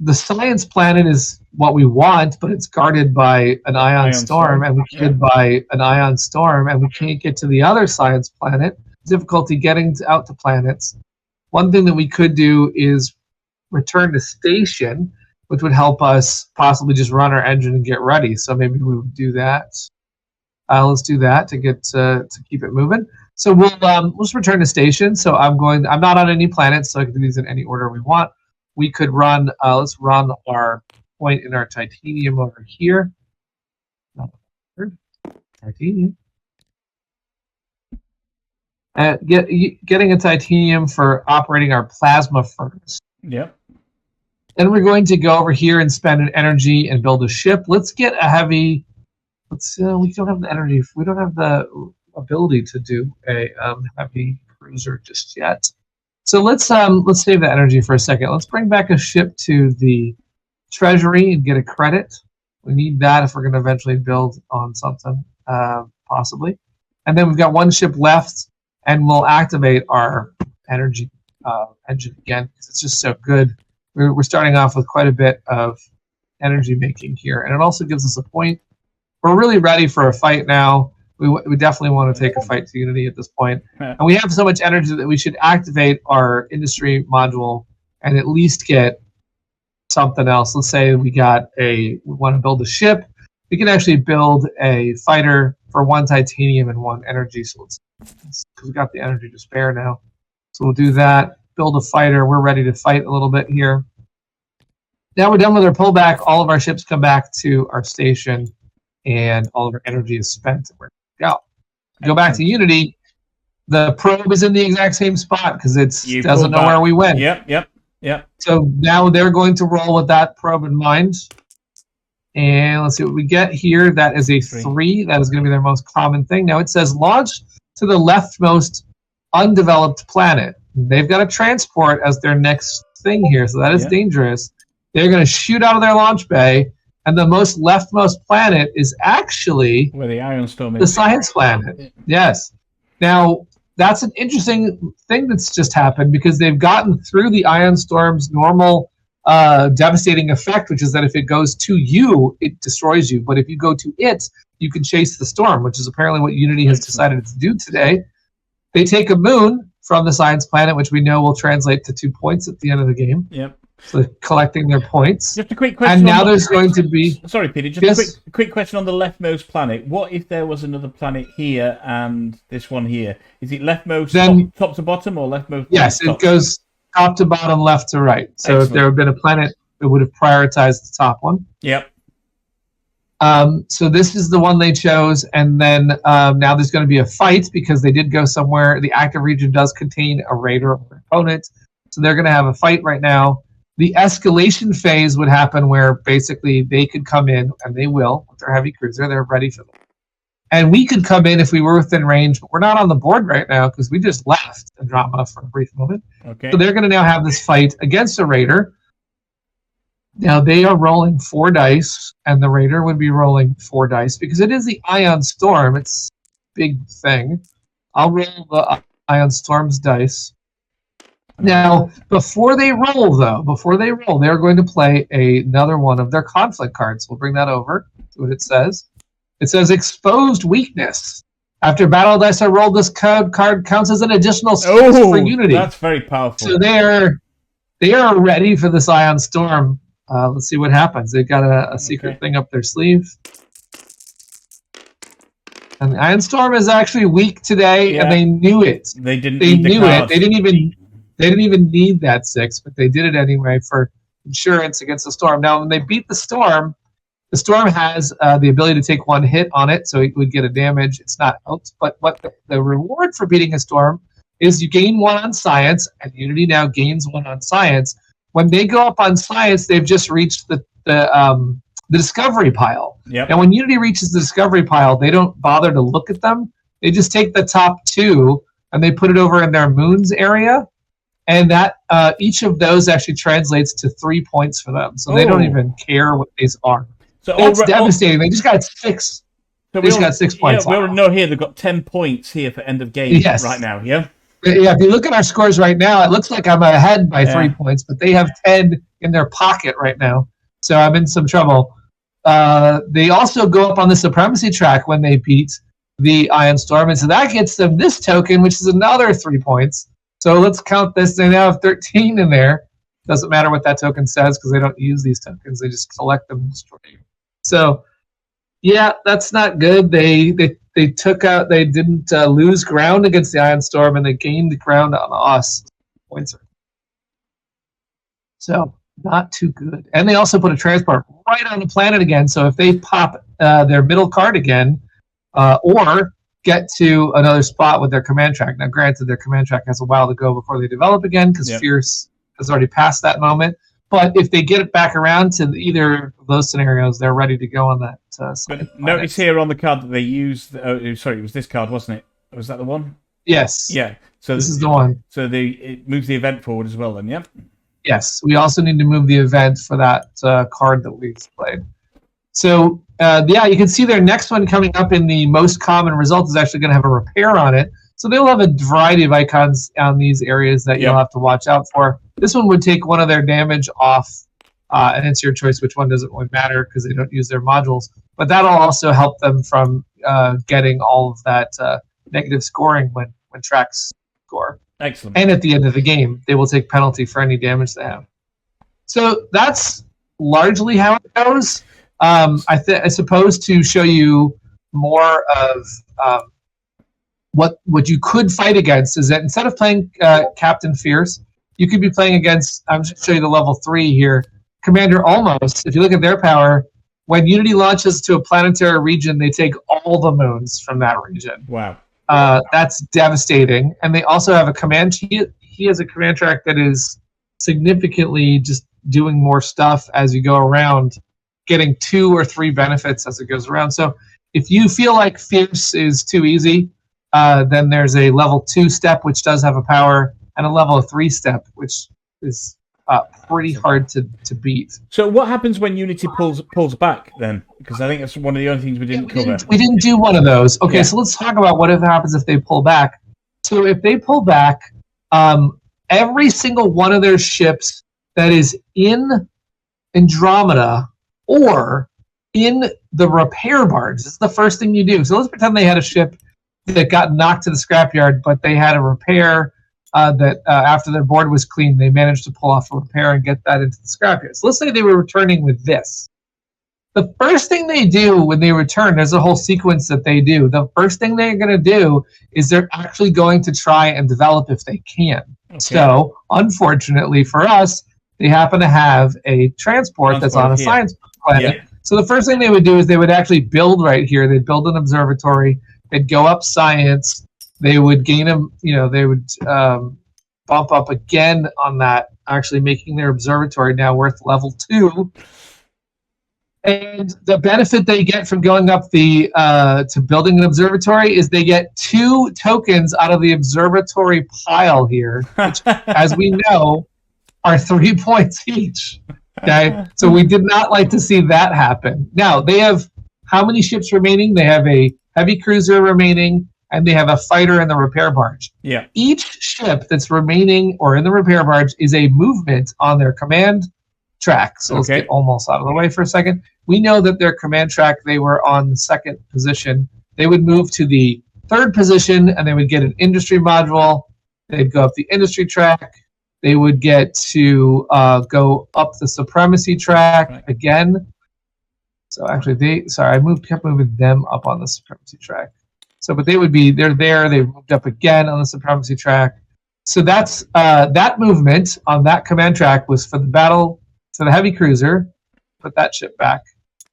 The science planet is what we want, but it's guarded by an ion storm, and we could buy an ion storm, and we can't get to the other science planet. Difficulty getting out to planets. One thing that we could do is return to station, which would help us possibly just run our engine and get ready. So maybe we would do that. Let's do that to get to keep it moving. So we'll just return to station. So I'm not on any planets, so I can do these in any order we want. We could run. Let's run our point in our titanium over here. Titanium. Getting a titanium for operating our plasma furnace. Yep. Then we're going to go over here and spend an energy and build a ship. Let's get a heavy. We don't have the energy. We don't have the ability to do a heavy cruiser just yet. So let's save that energy for a second. Let's bring back a ship to the treasury and get a credit. We need that if we're going to eventually build on something, possibly. And then we've got one ship left, and we'll activate our energy engine again because it's just so good. We're starting off with quite a bit of energy making here, and it also gives us a point. We're really ready for a fight now. We definitely want to take a fight to Unity at this point. And we have so much energy that we should activate our industry module and at least get something else. Let's say we want to build a ship. We can actually build a fighter for 1 titanium and 1 energy. So because we got the energy to spare now. So we'll do that. Build a fighter. We're ready to fight a little bit here. Now we're done with our pullback. All of our ships come back to our station, and all of our energy is spent. We're go back to Unity. The probe is in the exact same spot because it doesn't know where we went. Yep. So now they're going to roll with that probe in mind. And let's see what we get here. That is a 3. That is going to be their most common thing. Now it says launch to the leftmost undeveloped planet. They've got a transport as their next thing here, so that is dangerous. They're going to shoot out of their launch bay. And the most leftmost planet is actually where the ion storm is. The science planet. Yeah. Yes. Now, that's an interesting thing that's just happened because they've gotten through the ion storm's normal devastating effect, which is that if it goes to you, it destroys you. But if you go to it, you can chase the storm, which is apparently what Unity has decided to do today. They take a moon from the science planet, which we know will translate to 2 points at the end of the game. Yep. So collecting their points. Just a quick question. And now there's going to be... Sorry, Peter. Just a quick question on the leftmost planet. What if there was another planet here and this one here? Is it leftmost top to bottom or leftmost? Yes, it goes top to bottom, left to right. So Excellent. If there had been a planet, it would have prioritized the top one. Yep. So this is the one they chose, and then now there's going to be a fight because they did go somewhere. The active region does contain a raider or opponent, so they're going to have a fight right now. The escalation phase would happen where basically they could come in, and they will, with their heavy cruiser. They're ready for them. And we could come in if we were within range, but we're not on the board right now because we just left Andromeda for a brief moment. Okay. So they're going to now have this fight against a raider. Now they are rolling 4 dice, and the raider would be rolling 4 dice because it is the Ion Storm. It's a big thing. I'll roll the Ion Storm's dice. Now, before they roll, they're going to play another one of their conflict cards. We'll bring that over. See what it says. It says exposed weakness. After battle dice are rolled, this card counts as an additional 6 for Unity. That's very powerful. So they are ready for this Ion Storm. Let's see what happens. They've got a secret thing up their sleeve. And the Ion Storm is actually weak today, and they knew it. They didn't. They knew it. They didn't even need that 6, but they did it anyway for insurance against the storm. Now, when they beat the storm has the ability to take 1 hit on it, so it would get a damage. It's not out, but what the reward for beating a storm is you gain 1 on science, and Unity now gains 1 on science. When they go up on science, they've just reached the discovery pile. Yep. And when Unity reaches the discovery pile, they don't bother to look at them. They just take the top 2 and they put it over in their moons area, and that each of those actually translates to 3 points for them. So they don't even care what these are. So that's devastating. They just got 6. So they just got 6 points. Yeah, we know here they've got 10 points here for end of game right now. Yeah. Yeah, if you look at our scores right now, it looks like I'm ahead by 3 points, but they have 10 in their pocket right now. So I'm in some trouble. They also go up on the supremacy track when they beat the Ion Storm, and so that gets them this token, which is another 3 points. So let's count this. They now have 13 in there. Doesn't matter what that token says because they don't use these tokens. They just collect them and destroy them. So, yeah, that's not good. They didn't lose ground against the Ion Storm, and they gained ground on us. Points. So, not too good. And they also put a transport right on the planet again. So if they pop their middle card again, or get to another spot with their command track. Now, granted, their command track has a while to go before they develop again because Fierce has already passed that moment. But if they get it back around to either of those scenarios, they're ready to go on that. But notice here on the card that they used. Sorry, it was this card, wasn't it? Was that the one? Yes. Yeah. So this is the one. So it moves the event forward as well. Then, yeah. Yes, we also need to move the event for that card that we played. So, you can see their next one coming up in the most common result is actually going to have a repair on it. So they'll have a variety of icons on these areas that you'll have to watch out for. This one would take 1 of their damage off, and it's your choice which one. Doesn't really matter because they don't use their modules. But that'll also help them from getting all of that negative scoring when tracks score. Excellent. And at the end of the game, they will take penalty for any damage they have. So that's largely how it goes. I suppose to show you more of what you could fight against is that instead of playing Captain Fierce, you could be playing against, I'm just going to show you the level 3 here, Commander Almost. If you look at their power, when Unity launches to a planetary region, they take all the moons from that region. Wow. That's devastating. And they also have a command. He has a command track that is significantly just doing more stuff as you go around, getting 2 or 3 benefits as it goes around. So if you feel like Fierce is too easy, then there's a level 2 step, which does have a power, and a level 3 step, which is pretty hard to beat. So what happens when Unity pulls back then? Because I think that's one of the only things we didn't cover. We didn't do one of those. Okay, so let's talk about what happens if they pull back. So if they pull back, every single one of their ships that is in Andromeda or in the repair barge, this is the first thing you do. So let's pretend they had a ship that got knocked to the scrapyard, but they had a repair that after their board was cleaned, they managed to pull off a repair and get that into the scrapyard. So let's say they were returning with this. The first thing they do when they return, there's a whole sequence that they do. The first thing they're going to do is they're actually going to try and develop if they can. Okay. So, unfortunately for us, they happen to have a transport that's on a science planet. Yeah. So the first thing they would do is they would actually build right here. They'd build an observatory. They'd go up science. They would gain them, they would bump up again on that, actually making their observatory now worth level 2. And the benefit they get from going up to building an observatory is they get 2 tokens out of the observatory pile here, which, as we know, are 3 points each. Okay, so we did not like to see that happen. Now, they have how many ships remaining? They have a heavy cruiser remaining, and they have a fighter in the repair barge. Yeah. Each ship that's remaining or in the repair barge is a movement on their command track. So let's get almost out of the way for a second. We know that their command track, they were on the 2nd position. They would move to the third position, and they would get an industry module. They'd go up the industry track. They would get to go up the supremacy track again. So actually, I kept moving them up on the supremacy track. So, but they're there. They moved up again on the supremacy track. So that's that movement on that command track was for the battle for the heavy cruiser. Put that ship back,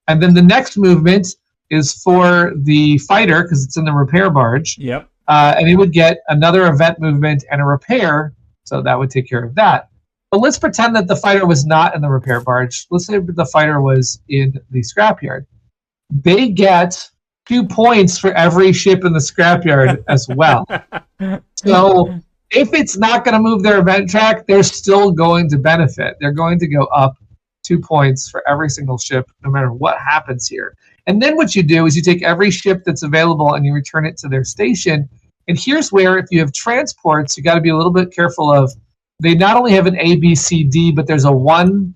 and then the next movement is for the fighter because it's in the repair barge. Yep. And it would get another event movement and a repair. So that would take care of that. But let's pretend that the fighter was not in the repair barge. Let's say the fighter was in the scrapyard. They get 2 points for every ship in the scrapyard as well. So if it's not going to move their event track, they're still going to benefit. They're going to go up 2 points for every single ship, no matter what happens here. And then what you do is you take every ship that's available and you return it to their station. And here's where, if you have transports, you got to be a little bit careful of. They not only have an A, B, C, D, but there's a 1,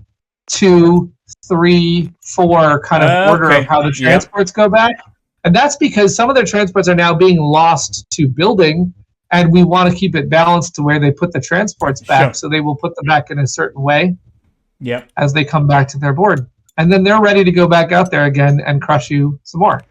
2, 3, 4 kind of order of how the transports go back. And that's because some of their transports are now being lost to building, and we want to keep it balanced to where they put the transports back. Sure. So they will put them back in a certain way as they come back to their board. And then they're ready to go back out there again and crush you some more.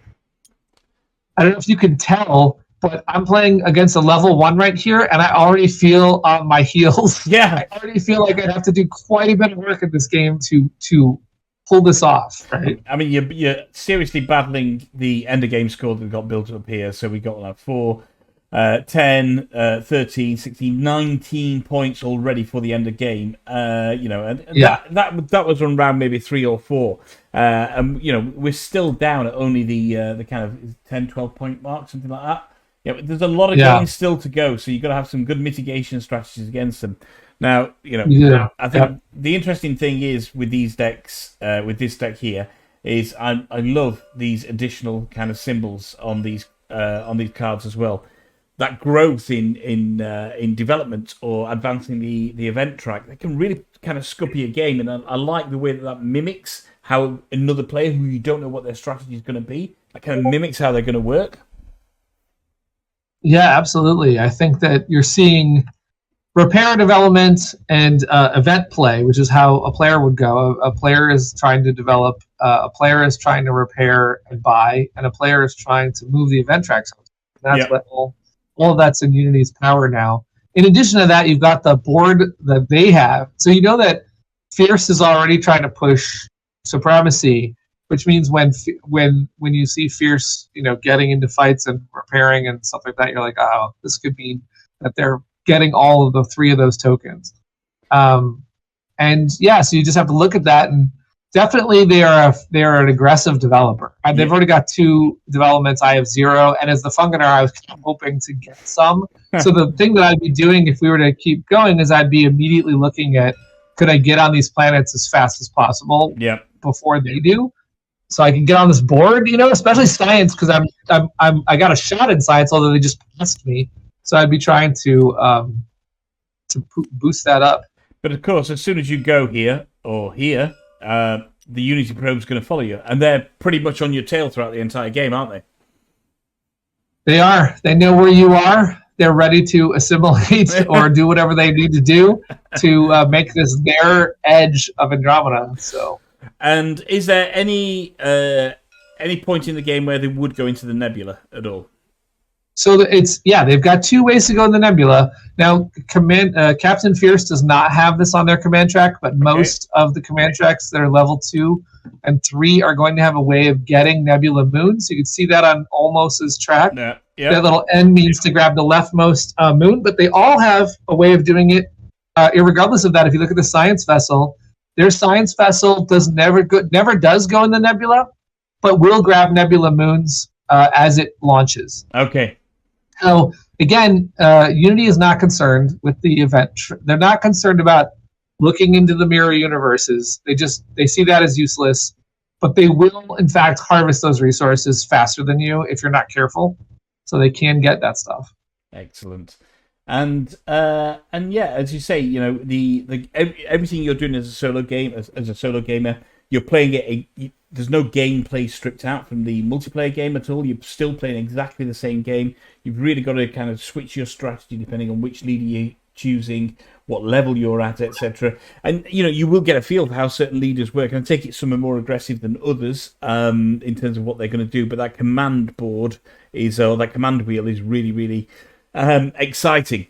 I don't know if you can tell, but I'm playing against a level 1 right here, and I already feel on my heels. Yeah. I already feel like I'd have to do quite a bit of work in this game to pull this off, right? I mean, you're seriously battling the end of game score that got built up here. So we got like 4, 10, 13, 16, 19 points already for the end of game. That was around maybe 3 or 4. And we're still down at only the kind of 10, 12 point mark, something like that. Yeah, there's a lot of games still to go, so you've got to have some good mitigation strategies against them. Now, I think the interesting thing is with these decks, with this deck here, is I love these additional kind of symbols on these cards as well. That growth in development or advancing the event track, that can really kind of scupper your game, and I like the way that mimics how another player who you don't know what their strategy is going to be, that kind of mimics how they're going to work. Yeah, absolutely. I think that you're seeing repair development and event play, which is how a player would go. A player is trying to develop, a player is trying to repair and buy, and a player is trying to move the event tracks. That's what all of that's in Unity's power now. In addition to that, you've got the board that they have. So you know that Fierce is already trying to push supremacy, which means when you see Fierce, getting into fights and repairing and stuff like that, you're like, oh, this could mean that they're getting all of the 3 of those tokens. So you just have to look at that, and definitely they are an aggressive developer. And they've already got 2 developments. I have 0, and as the Fungoner, I was hoping to get some. So the thing that I'd be doing if we were to keep going is I'd be immediately looking at, could I get on these planets as fast as possible before they do? So I can get on this board, especially science, because I got a shot in science, although they just passed me. So I'd be trying to boost that up. But of course, as soon as you go here or here, the Unity probe is going to follow you, and they're pretty much on your tail throughout the entire game, aren't they? They are. They know where you are. They're ready to assimilate or do whatever they need to do to make this their edge of Andromeda. So. And is there any point in the game where they would go into the nebula at all? So they've got 2 ways to go in the nebula. Now, Captain Fierce does not have this on their command track, but most of the command tracks that are level 2 and 3 are going to have a way of getting nebula moons. So you can see that on Olmos's track. Yeah. That little N means to grab the leftmost moon, but they all have a way of doing it. Irregardless of that, if you look at the science vessel, their science vessel never does go in the nebula, but will grab nebula moons as it launches. Okay. So again, Unity is not concerned with the event. They're not concerned about looking into the mirror universes. They see that as useless, but they will in fact harvest those resources faster than you if you're not careful. So they can get that stuff. Excellent. And as you say, the everything you're doing as a solo gamer, you're playing it. There's no gameplay stripped out from the multiplayer game at all. You're still playing exactly the same game. You've really got to kind of switch your strategy depending on which leader you're choosing, what level you're at, etc. And you will get a feel for how certain leaders work. And I take it some are more aggressive than others in terms of what they're going to do. But that command board that command wheel is really, really exciting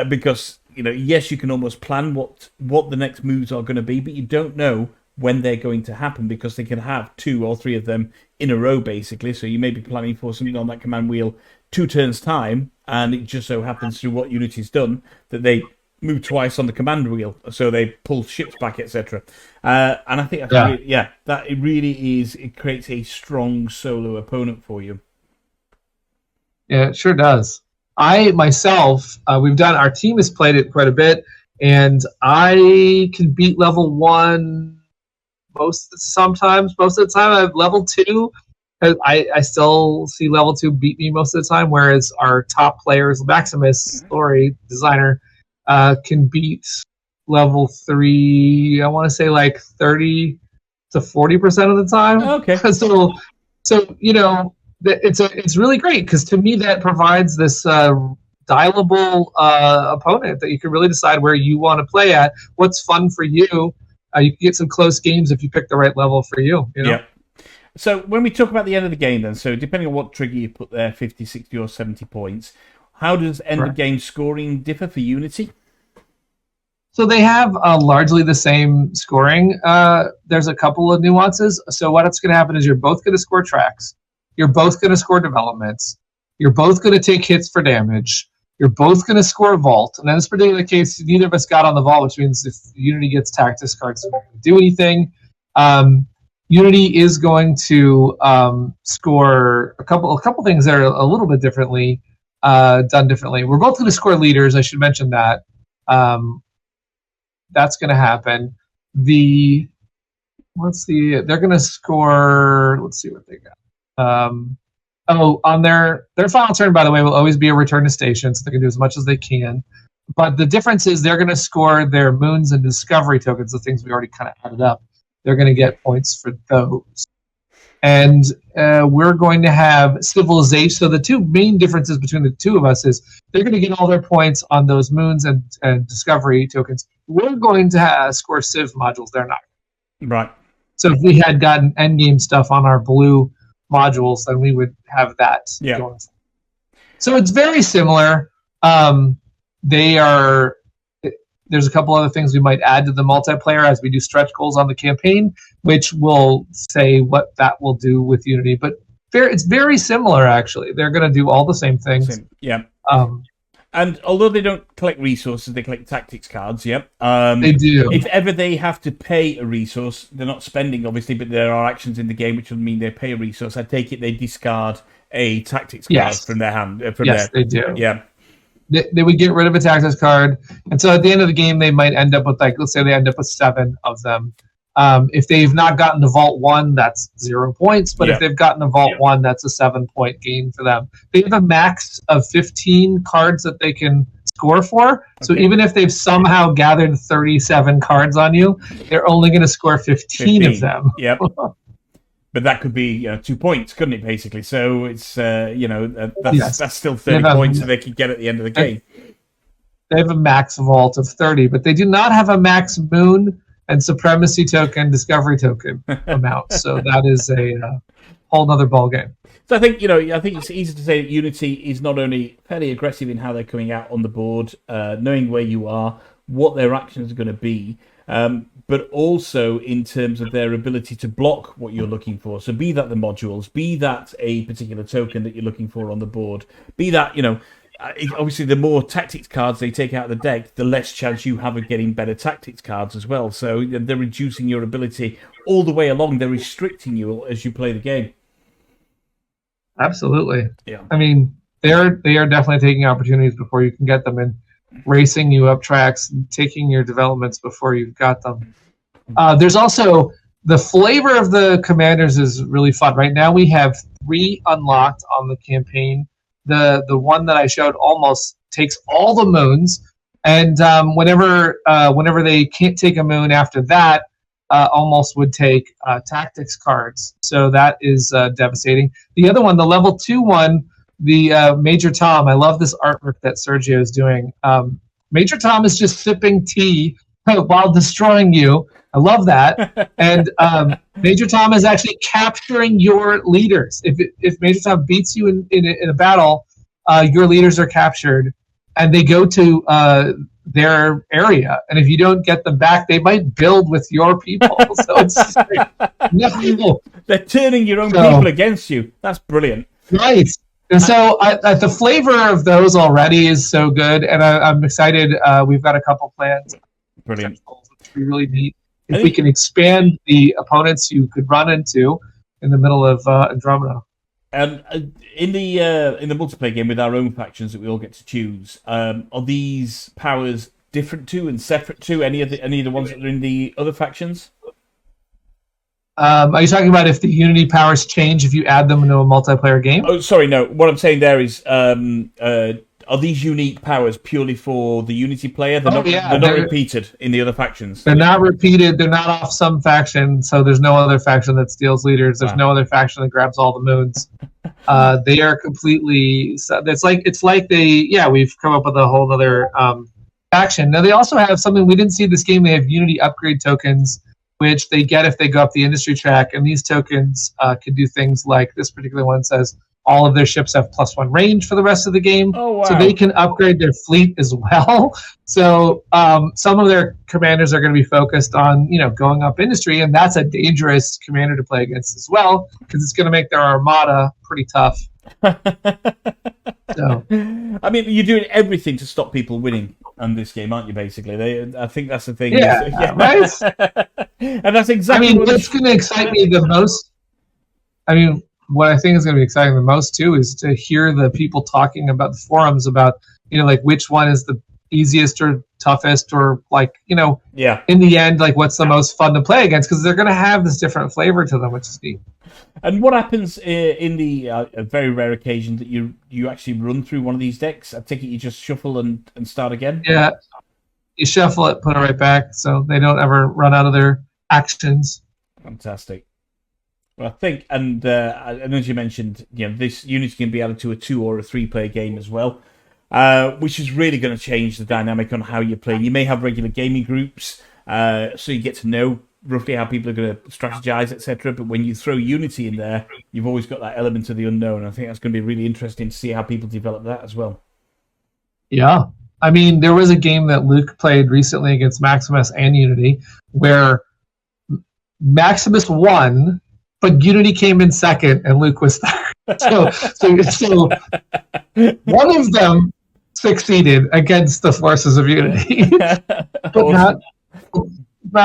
because yes, you can almost plan what the next moves are going to be, but you don't know when they're going to happen because they can have 2 or 3 of them in a row, basically. So you may be planning for something on that command wheel 2 turns' time, and it just so happens through what Unity's done that they move twice on the command wheel, so they pull ships back, etc. And I think that it really is. It creates a strong solo opponent for you. Yeah, it sure does. I myself, our team has played it quite a bit, and I can beat level 1 most of the time. I have level 2. I still see level 2 beat me most of the time, whereas our top players, Maximus Laurie, designer, can beat level 3, I want to say like 30 to 40% of the time. Okay. So it's really great because to me that provides this dialable opponent that you can really decide where you want to play at, what's fun for you. You can get some close games if you pick the right level for you. Yeah. So when we talk about the end of the game then, so depending on what trigger you put there, 50, 60 or 70 points, how does end of game scoring differ for Unity? So they have largely the same scoring. There's a couple of nuances. So what's going to happen is you're both going to score tracks. You're both going to score developments. You're both going to take hits for damage. You're both going to score vault. And in this particular case, neither of us got on the vault, which means if Unity gets tactics cards, they're not going to do anything. Unity is going to score a couple things that are a little bit differently done differently. We're both going to score leaders. I should mention that. That's going to happen. They're going to score. Let's see what they got. On their final turn, by the way, will always be a return to station, so they can do as much as they can. But the difference is they're going to score their moons and discovery tokens, the things we already kind of added up. They're going to get points for those. And we're going to have civilization. So the two main differences between the two of us is they're going to get all their points on those moons and discovery tokens. We're going to score civ modules. They're not. Right. So if we had gotten endgame stuff on our blue modules, then we would have that going. So it's very similar. There's a couple other things we might add to the multiplayer as we do stretch goals on the campaign, which will say what that will do with Unity. But it's very similar, actually. They're going to do all the same things. Yeah. And although they don't collect resources, they collect tactics cards, they do. If ever they have to pay a resource, they're not spending, obviously, but there are actions in the game which would mean they pay a resource. I take it they discard a tactics card from their hand. They do. Yeah. They would get rid of a tactics card. And so at the end of the game, they might end up with, let's say they end up with 7 of them. If they've not gotten to Vault 1, that's 0 points. But if they've gotten to Vault 1, that's a 7-point gain for them. They have a max of 15 cards that they can score for. Okay. So even if they've somehow gathered 37 cards on you, they're only going to score 15 of them. Yep. But that could be 2 points, couldn't it, basically? So it's, that's still 30 points that they could get at the end of the game. They have a max vault of 30, but they do not have a max moon and supremacy token, discovery token amount. So that is a whole nother ballgame. So I think it's easy to say that Unity is not only fairly aggressive in how they're coming out on the board, knowing where you are, what their actions are going to be, but also in terms of their ability to block what you're looking for. So be that the modules, be that a particular token that you're looking for on the board, be that, obviously the more tactics cards they take out of the deck, the less chance you have of getting better tactics cards as well. So they're reducing your ability all the way along. They're restricting you as you play the game. Absolutely. Yeah. I mean, they are definitely taking opportunities before you can get them and racing you up tracks and taking your developments before you've got them. There's also the flavor of the commanders is really fun. Right now we have 3 unlocked on the campaign. The one that I showed almost takes all the moons, and whenever they can't take a moon after that, almost would take tactics cards. So that is devastating. The other one, the level 2 one, the Major Tom, I love this artwork that Sergio is doing. Major Tom is just sipping tea while destroying you. I love that. And Major Tom is actually capturing your leaders. If Major Tom beats you in a battle, your leaders are captured, and they go to their area. And if you don't get them back, they might build with your people. So it's just like, no. They're turning your own people against you. That's brilliant. Right. And so the flavor of those already is so good, and I'm excited. We've got a couple plans. Brilliant. Which would be really neat. If we can expand the opponents you could run into in the middle of Andromeda. In the multiplayer game with our own factions that we all get to choose, are these powers different to and separate to any of the ones that are in the other factions? Are you talking about if the Unity powers change if you add them into a multiplayer game? Oh, sorry, no. What I'm saying there is, are these unique powers purely for the Unity player? They're not repeated in the other factions. They're not repeated. They're not off some faction, so there's no other faction that steals leaders. There's no other faction that grabs all the moons. They are completely. It's like we've come up with a whole other faction. Now they also have something we didn't see this game. They have Unity upgrade tokens, which they get if they go up the industry track, and these tokens can do things like this particular one says all of their ships have +1 range for the rest of the game. Oh, wow. So they can upgrade their fleet as well. So some of their commanders are going to be focused on going up industry, and that's a dangerous commander to play against as well, because it's going to make their armada pretty tough. So. I mean, you're doing everything to stop people winning on this game, aren't you? Basically, I think that's the thing. Yeah, right. And that's exactly. What's going to excite me the most? What I think is going to be exciting the most too is to hear the people talking about the forums about which one is the easiest or toughest, or in the end, what's the most fun to play against, because they're going to have this different flavor to them, which is neat. And what happens in the very rare occasion that you actually run through one of these decks? I take it you just shuffle and start again? Yeah, you shuffle it, put it right back, so they don't ever run out of their actions. Fantastic. Well, I think, and as you mentioned, this Unity can be added to a 2 or a 3-player game as well, which is really going to change the dynamic on how you play. You may have regular gaming groups, so you get to know roughly how people are going to strategize, etc. But when you throw Unity in there, you've always got that element of the unknown. I think that's going to be really interesting to see how people develop that as well. Yeah. There was a game that Luke played recently against Maximus and Unity where Maximus won, but Unity came in second and Luke was third. So one of them succeeded against the forces of Unity, but not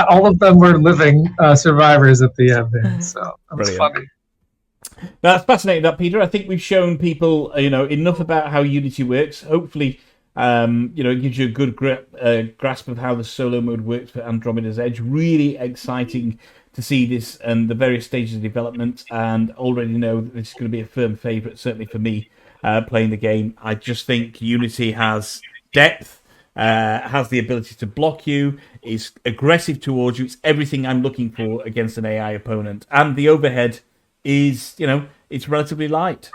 all of them were living survivors at the end there. So that was funny. That's fascinating, that, Peter. I think we've shown people, enough about how Unity works. Hopefully, it gives you a good grasp of how the solo mode works for Andromeda's Edge. Really exciting to see this and the various stages of development, and already know that this is going to be a firm favourite, certainly for me, playing the game. I just think Unity has depth, has the ability to block you, is aggressive towards you. It's everything I'm looking for against an AI opponent. And the overhead is, it's relatively light.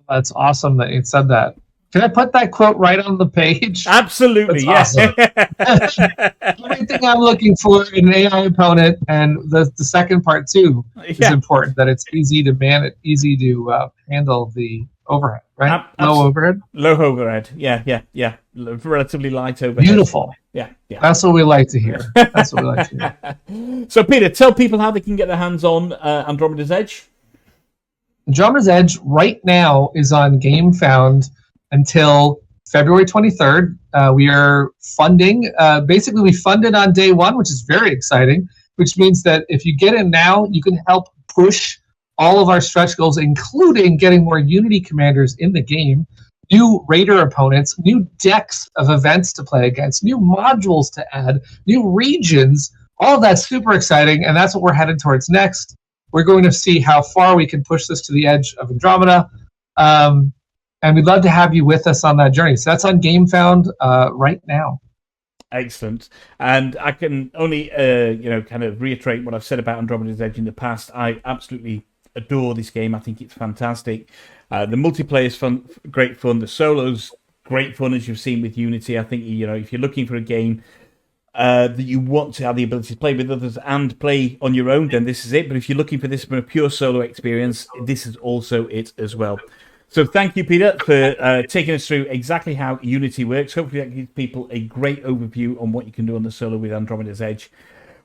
That's awesome that you said that. Can I put that quote right on the page? Absolutely, yes. Awesome. Everything I'm looking for in an AI opponent, and the second part too is important. That it's easy to easy to handle the overhead, right? Low overhead. Low overhead. Yeah. Relatively light overhead. Beautiful. Yeah. That's what we like to hear. That's what we like to hear. So, Peter, tell people how they can get their hands on Andromeda's Edge. Andromeda's Edge right now is on Gamefound until February 23rd. We are funding. Basically, we funded on day one, which is very exciting, which means that if you get in now, you can help push all of our stretch goals, including getting more Unity commanders in the game, new Raider opponents, new decks of events to play against, new modules to add, new regions. All of that's super exciting, and that's what we're headed towards next. We're going to see how far we can push this to the edge of Andromeda. And we'd love to have you with us on that journey. So that's on Gamefound right now. Excellent. And I can only, kind of reiterate what I've said about Andromeda's Edge in the past. I absolutely adore this game. I think it's fantastic. The multiplayer is fun, great fun. The solos, great fun, as you've seen with Unity. I think, if you're looking for a game that you want to have the ability to play with others and play on your own, then this is it. But if you're looking for this from a pure solo experience, this is also it as well. So thank you, Peter, for taking us through exactly how Unity works. Hopefully that gives people a great overview on what you can do on the solo with Andromeda's Edge.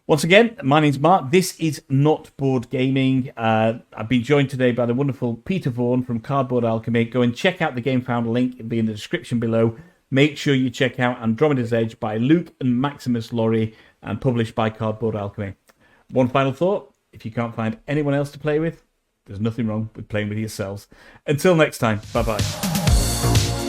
Once again, my name's Mark. This is Not Board Gaming. I've been joined today by the wonderful Peter Vaughan from Cardboard Alchemy. Go and check out the Gamefound link. It'll be in the description below. Make sure you check out Andromeda's Edge by Luke and Maximus Laurie and published by Cardboard Alchemy. One final thought. If you can't find anyone else to play with, there's nothing wrong with playing with yourselves. Until next time, bye-bye.